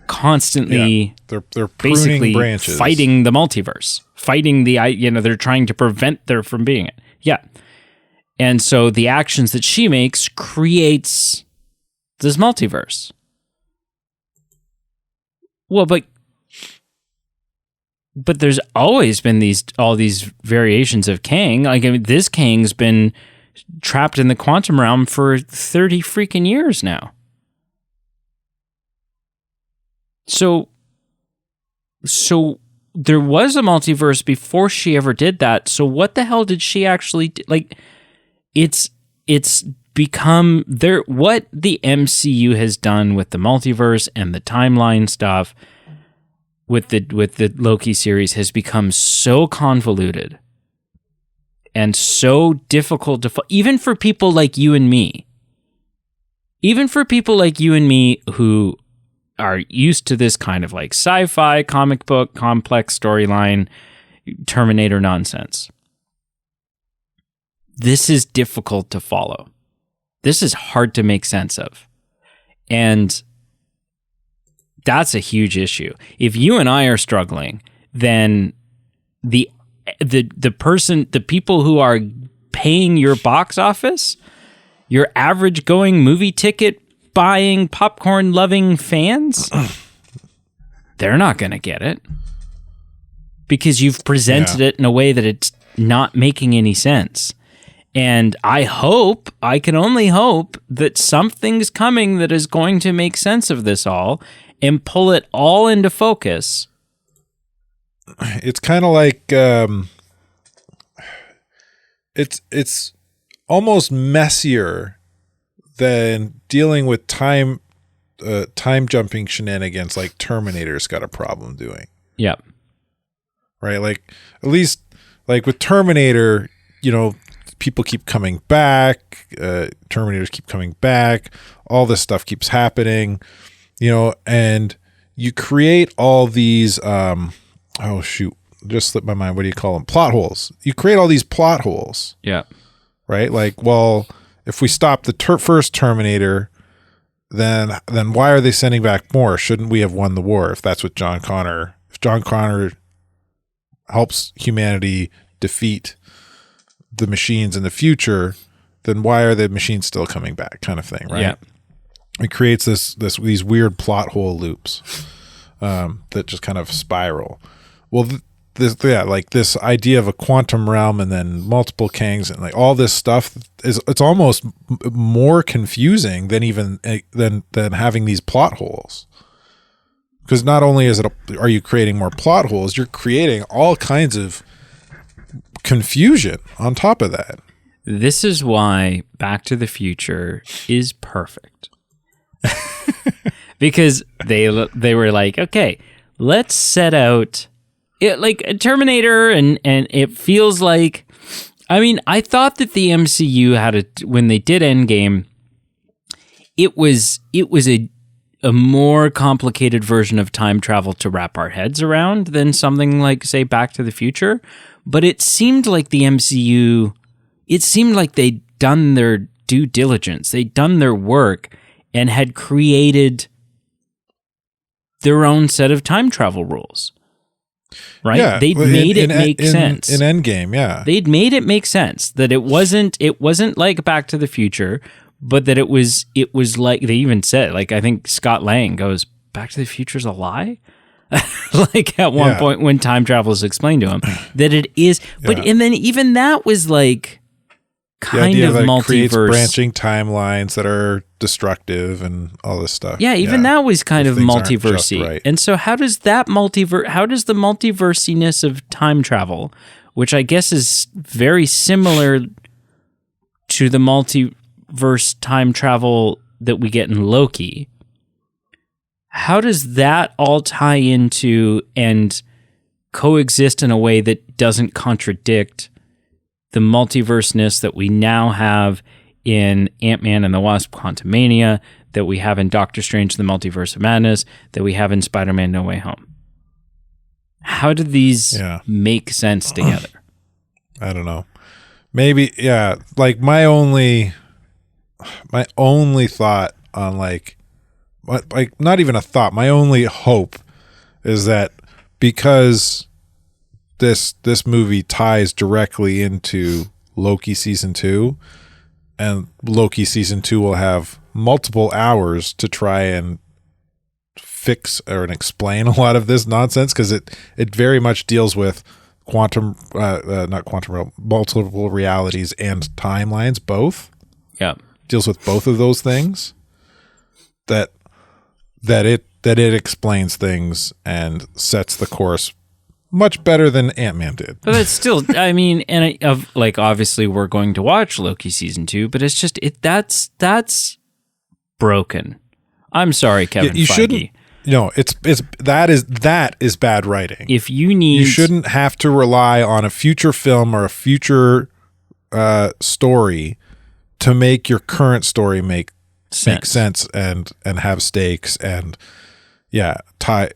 constantly they're basically branches. Fighting the multiverse, fighting they're trying to prevent there from being it. Yeah. And so the actions that she makes creates this multiverse. Well, but there's always been all these variations of Kang. Like, I mean, this Kang's been trapped in the quantum realm for 30 freaking years now. So there was a multiverse before she ever did that. So what the hell did she actually do? Like, it's become what the MCU has done with the multiverse and the timeline stuff with the Loki series has become so convoluted and so difficult to even for people like you and me. Even for people like you and me who are used to this kind of like sci-fi, comic book, complex storyline, Terminator nonsense. This is difficult to follow. This is hard to make sense of. And that's a huge issue. If you and I are struggling, then the people who are paying your box office, your average going movie ticket buying, popcorn loving fans, they're not going to get it because you've presented it in a way that it's not making any sense. And I can only hope that something's coming that is going to make sense of this all and pull it all into focus. It's kind of like it's almost messier than dealing with time jumping shenanigans like Terminator's got a problem doing. Yep. Right? Like, at least like with Terminator, people keep coming back, Terminators keep coming back, all this stuff keeps happening, and you create all these just slipped my mind, what do you call them, plot holes. You create all these plot holes. Yeah. Right? Like, well, if we stop the first Terminator, then why are they sending back more? Shouldn't we have won the war if that's what John Connor helps humanity defeat the machines in the future, then why are the machines still coming back, kind of thing, right? Yeah. It creates these weird plot hole loops that just kind of spiral. Well, this idea of a quantum realm and then multiple Kangs and like all this stuff it's almost more confusing than having these plot holes. Because not only are you creating more plot holes, you're creating all kinds of confusion on top of that. This is why Back to the Future is perfect. because they were like, okay, let's set out it like a Terminator, and it feels like, I mean, I thought that the MCU had when they did Endgame, it was a more complicated version of time travel to wrap our heads around than something like, say, Back to the Future. But it seemed like the MCU, it seemed like they'd done their due diligence. They'd done their work and had created their own set of time travel rules. Right? Yeah, They'd made it make sense. In Endgame, yeah. They'd made it make sense that it wasn't like Back to the Future, but that it was like, they even said, like, I think Scott Lang goes, Back to the Future's a lie? Like at one point when time travel is explained to him, that it is. But and then even that was like kind of multiverse. Creates branching timelines that are destructive and all this stuff. Yeah, even that was kind of multiversey. Right. And so how does the multiversiness of time travel, which I guess is very similar to the multiverse time travel that we get in Loki, how does that all tie into and coexist in a way that doesn't contradict the multiverseness that we now have in Antman and the Wasp: Quantumania, that we have in Doctor Strange: The Multiverse of Madness, that we have in Spider-Man: No Way Home? How do these make sense together? I don't know. Maybe, like my only thought on like not even a thought, my only hope is that because this movie ties directly into Loki season 2, and Loki season 2 will have multiple hours to try and fix or explain a lot of this nonsense, because it very much deals with multiple realities and timelines, both. Yeah. Deals with both of those things. That it explains things and sets the course much better than Ant-Man did. But it's still, I mean, and obviously we're going to watch Loki season 2, but it's just that's broken. I'm sorry, Kevin you Feige. Shouldn't. No, that is bad writing. If you shouldn't have to rely on a future film or a future story to make your current story make sense and have stakes and tie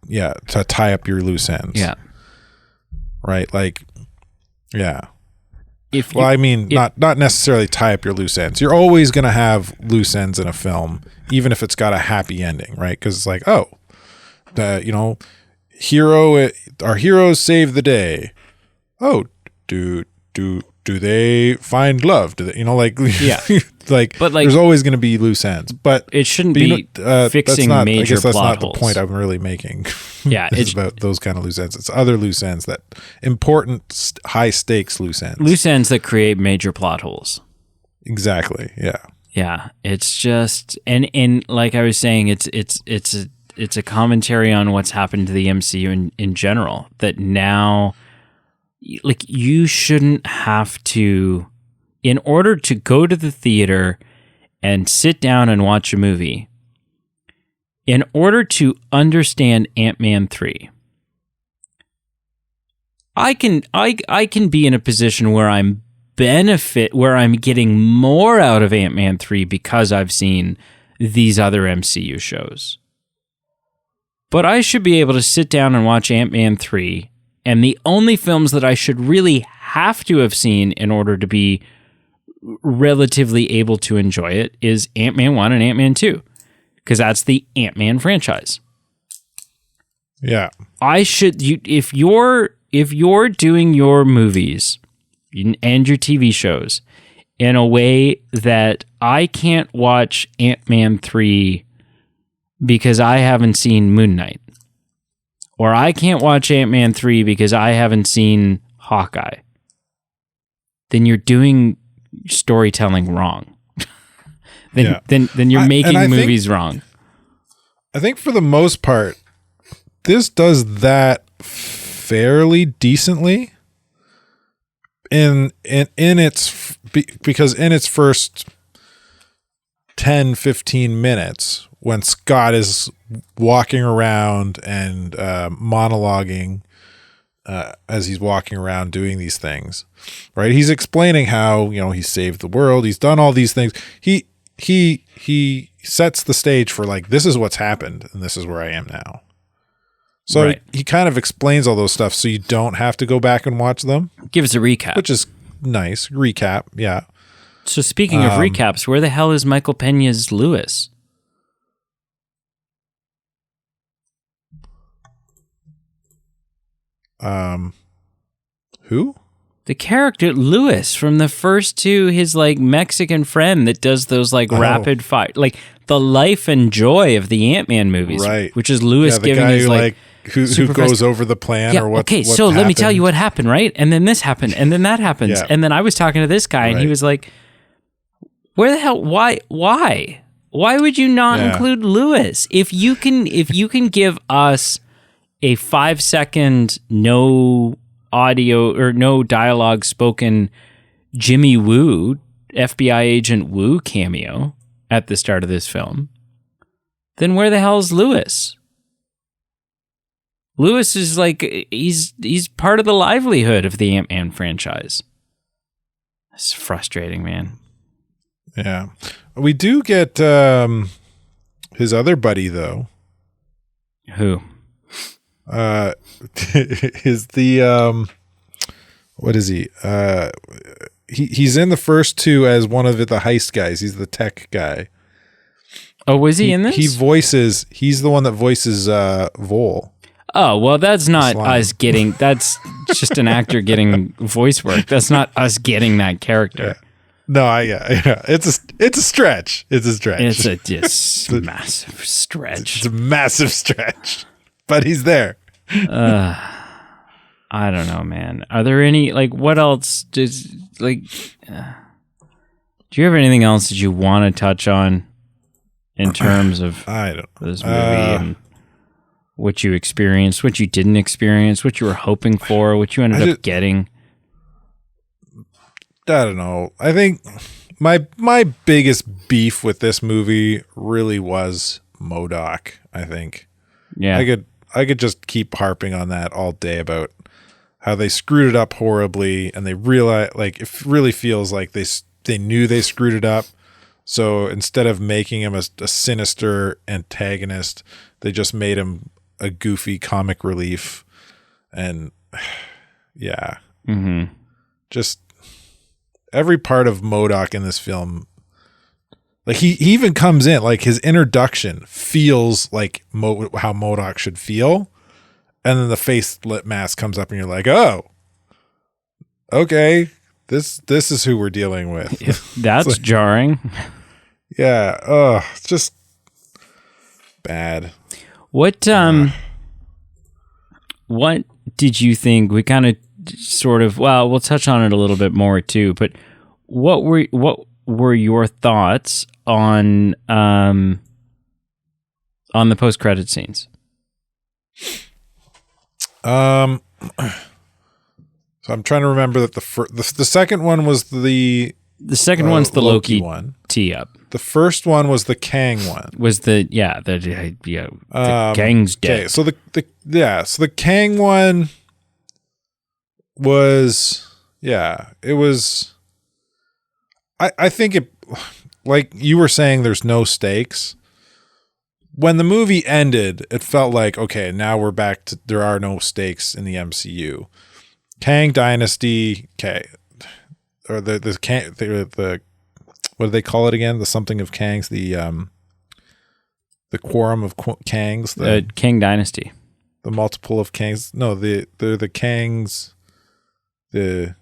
up your loose ends. Yeah. Right? Like, yeah. Not necessarily tie up your loose ends. You're always going to have loose ends in a film, even if it's got a happy ending, right? Because it's like, our heroes save the day. Oh, do they find love? Do they, but there's always going to be loose ends, but it shouldn't be fixing major I guess that's plot not holes. The point I'm really making. Yeah, it's about those kind of loose ends. It's other loose ends, that important, high stakes loose ends that create major plot holes. Exactly. Yeah. Yeah. It's just, and like I was saying, it's a commentary on what's happened to the MCU in general. That now, like, you shouldn't have to, in order to go to the theater and sit down and watch a movie, in order to understand Ant-Man 3, I can be in a position where I'm getting more out of Ant-Man 3 because I've seen these other MCU shows. But I should be able to sit down and watch Ant-Man 3, and the only films that I should really have to have seen in order to be relatively able to enjoy it is Ant-Man 1 and Ant-Man 2, because that's the Ant-Man franchise. Yeah. If you're doing your movies and your TV shows in a way that I can't watch Ant-Man 3 because I haven't seen Moon Knight, or I can't watch Ant-Man 3 because I haven't seen Hawkeye, then you're doing storytelling wrong. Then you're making movies wrong. I think for the most part, this does that fairly decently because in its first 10-15 minutes, when Scott is walking around and monologuing as he's walking around doing these things, right? He's explaining how, he saved the world. He's done all these things. He sets the stage for like, this is what's happened and this is where I am now. So he kind of explains all those stuff so you don't have to go back and watch them. Give us a recap. Which is nice. Recap, yeah. So speaking of recaps, where the hell is Michael Pena's Lewis? Who? The character Lewis from the first two, his like Mexican friend that does those like rapid fire, like the life and joy of the Antman movies, right? Which is Lewis giving guy his like who goes over the plan or what. Okay, what so happened. let me tell you what happened, right? And then this happened, and then that happens, and then I was talking to this guy, and he was like, "Where the hell? Why? Why would you not include Lewis? If you can give us a 5-second no audio or no dialogue spoken Jimmy Woo, FBI agent Woo cameo at the start of this film, then where the hell is Lewis? Lewis is like, he's part of the livelihood of the Ant-Man franchise. It's frustrating, man. Yeah. We do get his other buddy though. Who? Is the what is he? He's in the first two as one of the heist guys. He's the tech guy. Oh, was he in this? He's the one that voices Vol. Oh, well, that's not us getting, that's just an actor getting voice work. That's not us getting that character. Yeah. No, it's a stretch. It's a stretch. It's a massive stretch. It's a massive stretch. But he's there. I don't know, man. Are there any, like, what else does, like, do you have anything else that you want to touch on in terms of this movie and what you experienced, what you didn't experience, what you were hoping for, what you ended up getting? I don't know. I think my biggest beef with this movie really was MODOK, I think. Yeah. I could just keep harping on that all day about how they screwed it up horribly, and they realize, like, it really feels like they knew they screwed it up. So instead of making him a sinister antagonist, they just made him a goofy comic relief. And yeah, just every part of MODOK in this film, like he even comes in, like his introduction feels like how MODOK should feel. And then the face-lit mask comes up and you're like, oh, okay, this is who we're dealing with. That's like, jarring. Yeah. It's just bad. What did you think? We kind of sort of, well, we'll touch on it a little bit more too, but what were your thoughts on the post-credit scenes? So I'm trying to remember that the second one was the second one's the Loki one tee up. The first one was the Kang one. Was the Kang's dead. Okay, so the Kang one was it was. I think it, like you were saying, there's no stakes. When the movie ended, it felt like, okay, now we're back to, there are no stakes in the MCU. Kang Dynasty, okay, or the what do they call it again? The something of Kangs, the quorum of Kangs, the Kang Dynasty, the multiple of Kangs. No, the Kangs, the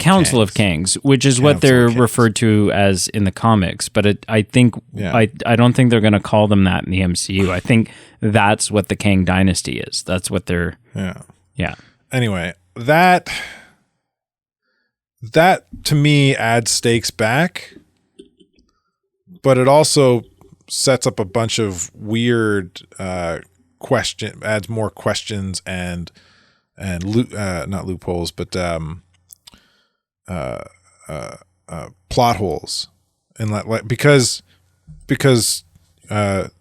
Council of Kangs, which is what they're referred to as in the comics. But I think I don't think they're going to call them that in the MCU. I think that's what the Kang Dynasty is. That's what they're. Yeah. Anyway, that to me adds stakes back, but it also sets up a bunch of weird adds more questions and not loopholes, but plot holes, and like because the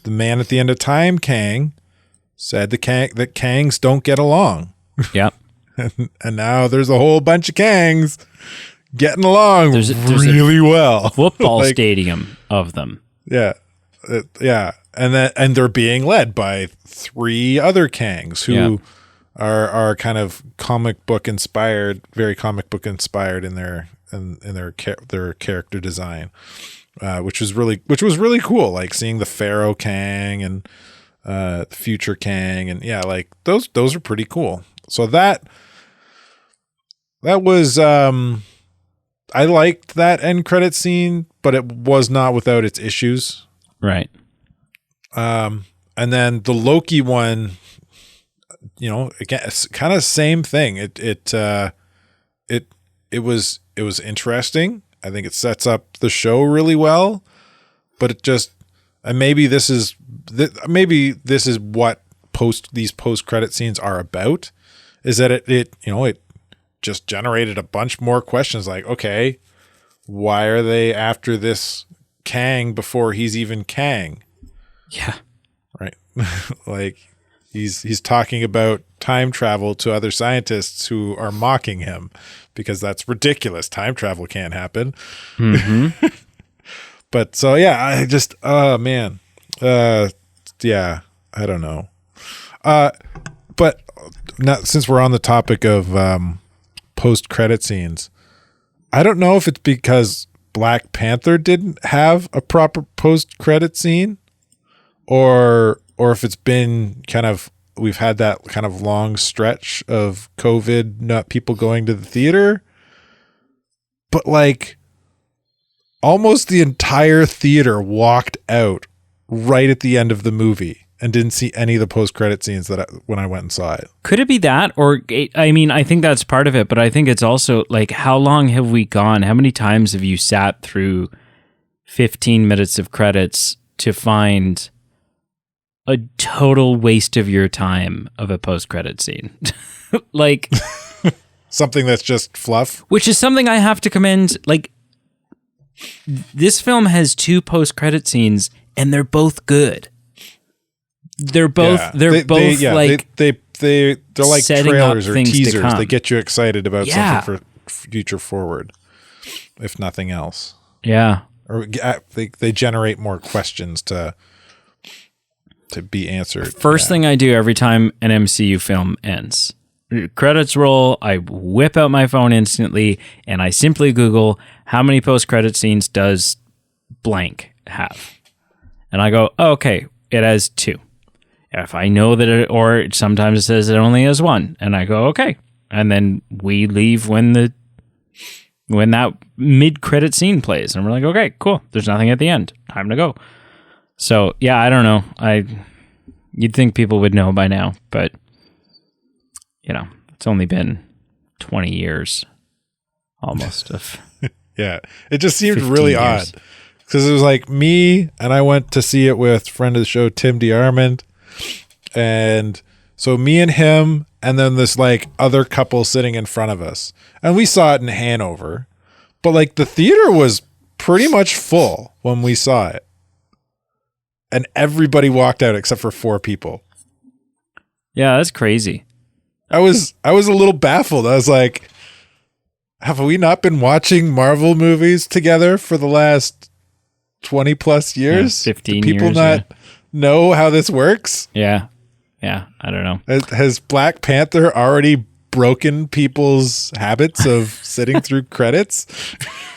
man at the end of time, Kang, said that Kangs don't get along. Yep. And now there's a whole bunch of Kangs getting along there's really well. Football stadium of them. Yeah. Yeah. And they're being led by 3 other Kangs who are kind of comic book inspired, very comic book inspired in their character design, which was really cool. Like seeing the Pharaoh Kang and the future Kang, and like those are pretty cool. So that was I liked that end credit scene, but it was not without its issues. Right. And then the Loki one, again, it's kind of same thing. It was interesting. I think it sets up the show really well, but it just, and maybe this is what these post credit scenes are about, is that it just generated a bunch more questions. Like, okay, why are they after this Kang before he's even Kang? Yeah. Right. Like he's talking about time travel to other scientists who are mocking him because that's ridiculous. Time travel can't happen. Mm-hmm. But so, yeah, I just, oh man. Yeah, I don't know. But now, since we're on the topic of post credit scenes, I don't know if it's because Black Panther didn't have a proper post credit scene, or if it's been kind of, we've had that kind of long stretch of COVID, not people going to the theater, but like almost the entire theater walked out right at the end of the movie and didn't see any of the post-credit scenes when I went and saw it. Could it be that? Or, I mean, I think that's part of it, but I think it's also like, how long have we gone? How many times have you sat through 15 minutes of credits to find a total waste of your time of a post-credit scene? Like something that's just fluff. Which is something I have to commend. Like, this film has 2 post-credit scenes, and they're both good. They're both they're like trailers or teasers. They get you excited about something for future forward, if nothing else. Yeah. Or they generate more questions to be answered. First thing I do every time an MCU film ends, credits roll, I whip out my phone instantly and I simply Google how many post-credit scenes does blank have. And I go, oh, okay, it has 2. If I know that or sometimes it says it only has 1, and I go, okay. And then we leave when that mid-credit scene plays. And we're like, okay, cool. There's nothing at the end. Time to go. So, yeah, I don't know. You'd think people would know by now, but, it's only been 20 years almost of yeah, it just seemed really odd. Because it was like me, and I went to see it with friend of the show, Tim DeArmond. And so me and him, and then this like other couple sitting in front of us. And we saw it in Hanover. But like the theater was pretty much full when we saw it. And everybody walked out except for 4 people. Yeah, that's crazy. I was a little baffled. I was like, have we not been watching Marvel movies together for the last 20 plus years? Yeah, 15 Do people years, not know how this works? Yeah. Yeah, I don't know. Has Black Panther already broken people's habits of sitting through credits?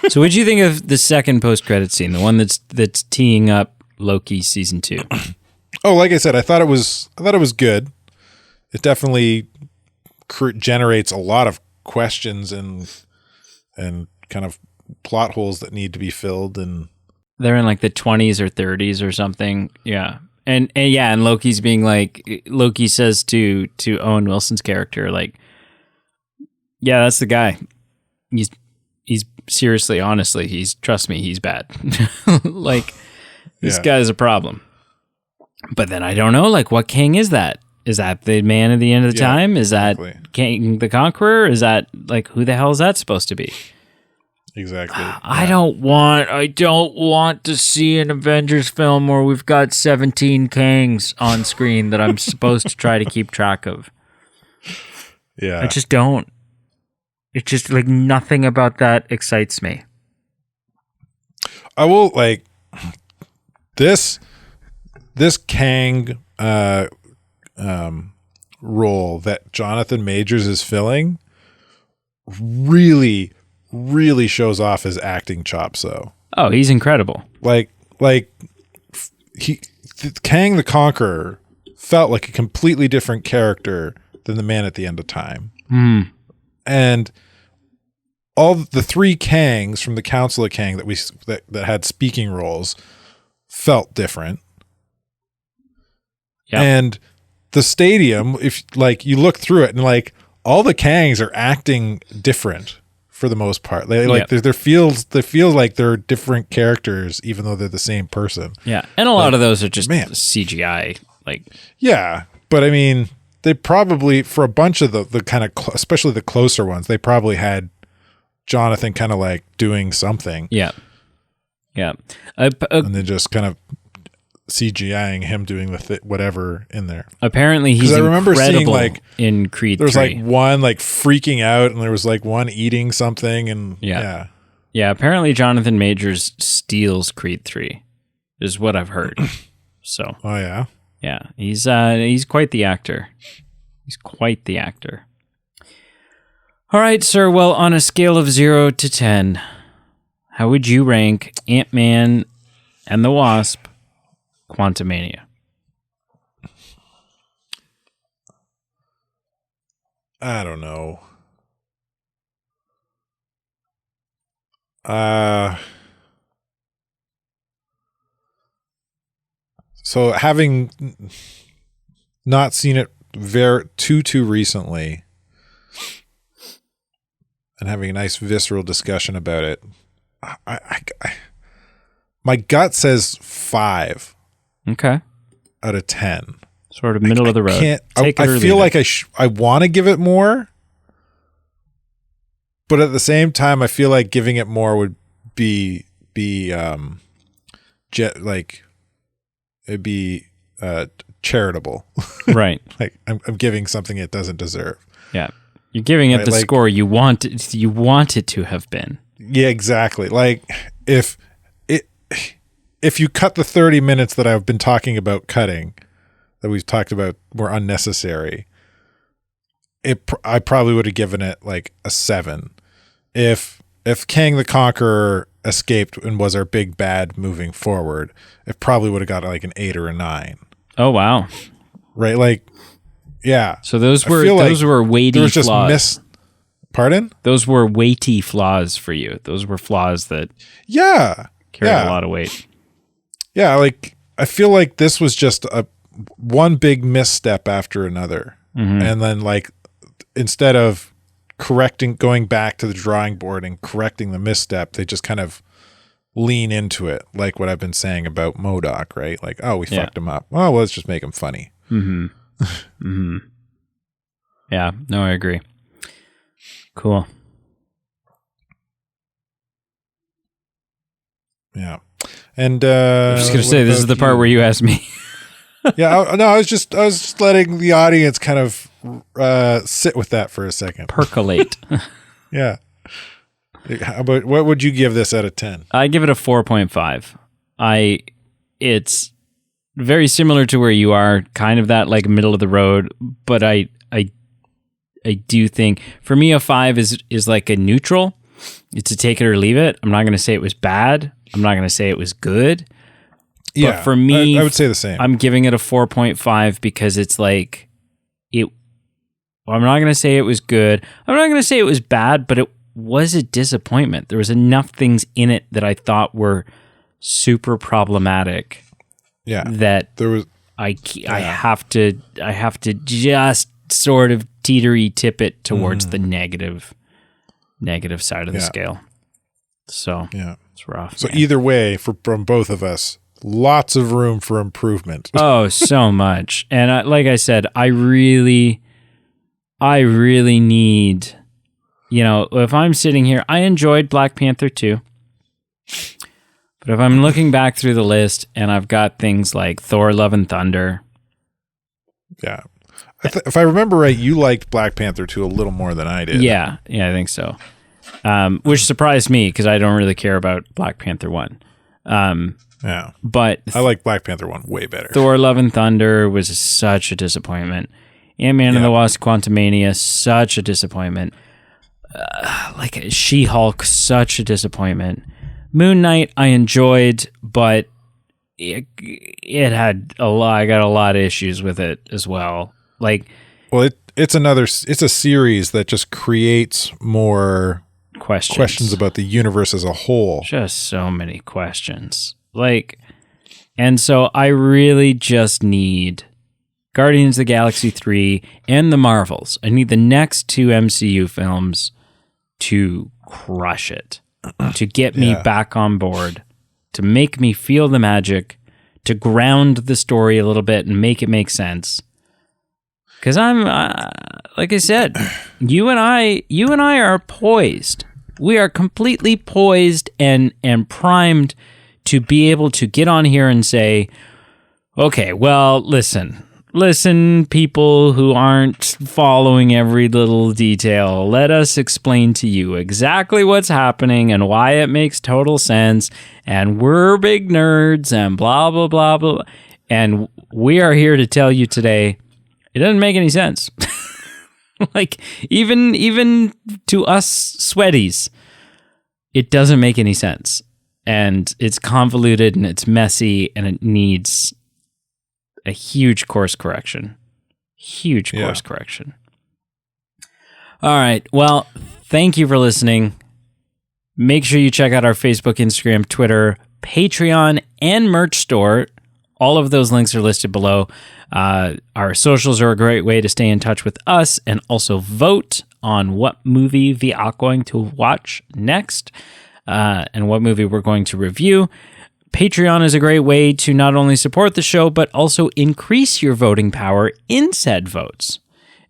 So what did you think of the second post-credit scene, the one that's teeing up Loki season 2? Oh, like I said, I thought it was good. It definitely generates a lot of questions and kind of plot holes that need to be filled. And they're in like the 20s or 30s or something. Yeah. And Loki's being like, Loki says to Owen Wilson's character, like, yeah, that's the guy. He's seriously, honestly, trust me, he's bad. Like, this guy's a problem. But then I don't know, like, what king is that? Is that the man at the end of the time? Is that King the Conqueror? Is that, like, who the hell is that supposed to be? Exactly. I don't want to see an Avengers film where we've got 17 Kangs on screen that I'm supposed to try to keep track of. Yeah. I just don't. It's just like nothing about that excites me. I will like this Kang role that Jonathan Majors is filling really shows off his acting chops though. Oh, he's incredible. Like Kang the Conqueror felt like a completely different character than the Man at the End of Time. And all the three Kangs from the Council of Kang that had speaking roles felt different. Yep. And the stadium, if like you look through it and like all the Kangs are acting different for the most part. They like there feels like they're different characters even though they're the same person. Yeah. And a lot of those are just CGI like yeah, but I mean they probably for a bunch of the kind of especially the closer ones, they probably had Jonathan kind of like doing something. Yeah. Yeah. And then just kind of CGIing him doing the whatever in there. Apparently he's I remember incredible seeing like in Creed 3. There was like one like freaking out and there was like one eating something and yeah. Yeah, apparently Jonathan Majors steals Creed 3 is what I've heard. So. Oh yeah. Yeah, he's quite the actor. He's quite the actor. All right, sir. Well, on a scale of 0 to 10, how would you rank Antman and the Wasp: Quantumania? I don't know. So having not seen it too recently and having a nice visceral discussion about it, I my gut says 5. Okay. Out of 10. Sort of middle of the road. I feel like I want to give it more, but at the same time, I feel like giving it more would be it'd be charitable, right? Like I'm giving something it doesn't deserve. Yeah, you're giving it the score you want it to have been. Yeah, exactly. Like if you cut the 30 minutes that I've been talking about cutting, that we've talked about were unnecessary, I probably would have given it like a 7. If Kang the Conqueror escaped and was our big bad moving forward, it probably would have got like an 8 or a 9. Oh wow! Right, like yeah. So those were weighty flaws. Pardon? Those were weighty flaws for you. Those were flaws that carried a lot of weight. Yeah, like I feel like this was just one big misstep after another, and then like instead of going back to the drawing board and correcting the misstep, they just kind of lean into it, like what I've been saying about MODOK, right? Like, oh, we fucked him up. Oh, well, let's just make him funny. Yeah, no, I agree. Cool. Yeah. And I was just gonna say, this is the part where you asked me. I was just letting the audience kind of sit with that for a second. Percolate. Yeah. How about what would you give this out of 10? I give it a 4.5. It's very similar to where you are, kind of that like middle of the road, but I do think for me a 5 is like a neutral. It's a take it or leave it. I'm not going to say it was bad. I'm not going to say it was good. Yeah, but for me, I would say the same. I'm giving it a 4.5 because it's like I'm not going to say it was good. I'm not going to say it was bad, but it was a disappointment. There was enough things in it that I thought were super problematic. Yeah, that there was. I have to just sort of tip it towards the negative side of the scale. So it's rough. So either way, from both of us, lots of room for improvement. Oh, so much. And like I said, I really need if I'm sitting here, I enjoyed Black Panther 2. But if I'm looking back through the list and I've got things like Thor, Love and Thunder. Yeah. If I remember right, you liked Black Panther 2 a little more than I did. Yeah, I think so. Which surprised me because I don't really care about Black Panther 1. Yeah. But I like Black Panther 1 way better. Thor, Love and Thunder was such a disappointment. Ant-Man and the Wasp, Quantumania, such a disappointment. Like She-Hulk, such a disappointment. Moon Knight, I enjoyed, but it had a lot. I got a lot of issues with it as well. It's a series that just creates more questions about the universe as a whole. Just so many questions. And so I really just need Guardians of the Galaxy 3 and the Marvels. I need the next 2 MCU films to crush it, to get me back on board, to make me feel the magic, to ground the story a little bit and make it make sense. Because I'm, like I said, you and I are poised. We are completely poised and primed to be able to get on here and say, okay, well, listen, people who aren't following every little detail. Let us explain to you exactly what's happening and why it makes total sense. And we're big nerds and blah, blah, blah, blah. And we are here to tell you today, it doesn't make any sense. Even to us sweaties, it doesn't make any sense. And it's convoluted and it's messy and it needs a huge course correction. Course correction. All right. Well, thank you for listening. Make sure you check out our Facebook, Instagram, Twitter, Patreon, and merch store. All of those links are listed below. Our socials are a great way to stay in touch with us and also vote on what movie we are going to watch next and what movie we're going to review. Patreon is a great way to not only support the show, but also increase your voting power in said votes.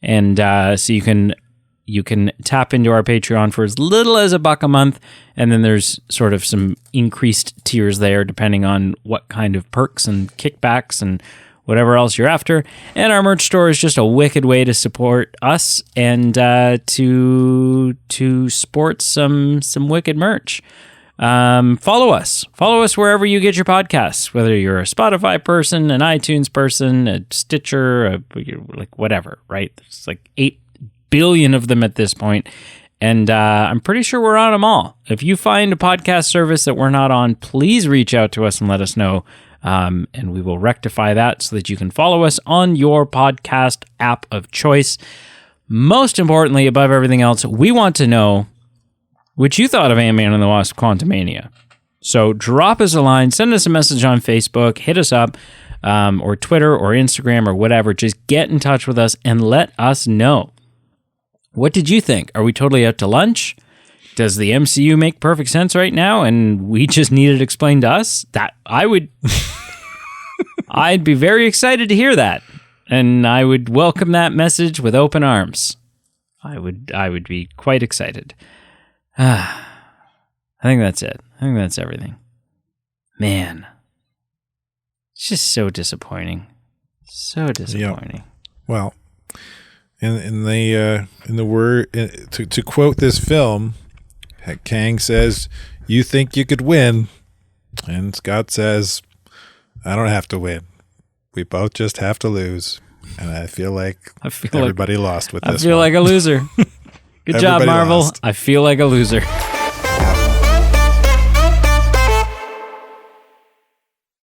And so you can tap into our Patreon for as little as $1 a month, and then there's sort of some increased tiers there depending on what kind of perks and kickbacks and whatever else you're after. And our merch store is just a wicked way to support us and to sport some wicked merch. Follow us wherever you get your podcasts, whether you're a Spotify person, an iTunes person, a Stitcher, whatever, right? There's 8 billion of them at this point. And I'm pretty sure we're on them all. If you find a podcast service that we're not on, please reach out to us and let us know. And we will rectify that so that you can follow us on your podcast app of choice. Most importantly, above everything else, we want to know what you thought of Antman and the Wasp Quantumania. So drop us a line, send us a message on Facebook, hit us up, or Twitter or Instagram or whatever. Just get in touch with us and let us know. What did you think? Are we totally out to lunch? Does the MCU make perfect sense right now and we just need it explained to us? That I'd be very excited to hear that. And I would welcome that message with open arms. I would be quite excited. I think that's it. I think that's everything. Man. It's just so disappointing. So disappointing. Yep. Well, in the word to quote this film, Kang says, "You think you could win," and Scott says, "I don't have to win. We both just have to lose." And I feel like everybody lost with this. I feel like a loser. Good job, Marvel. Lost. I feel like a loser.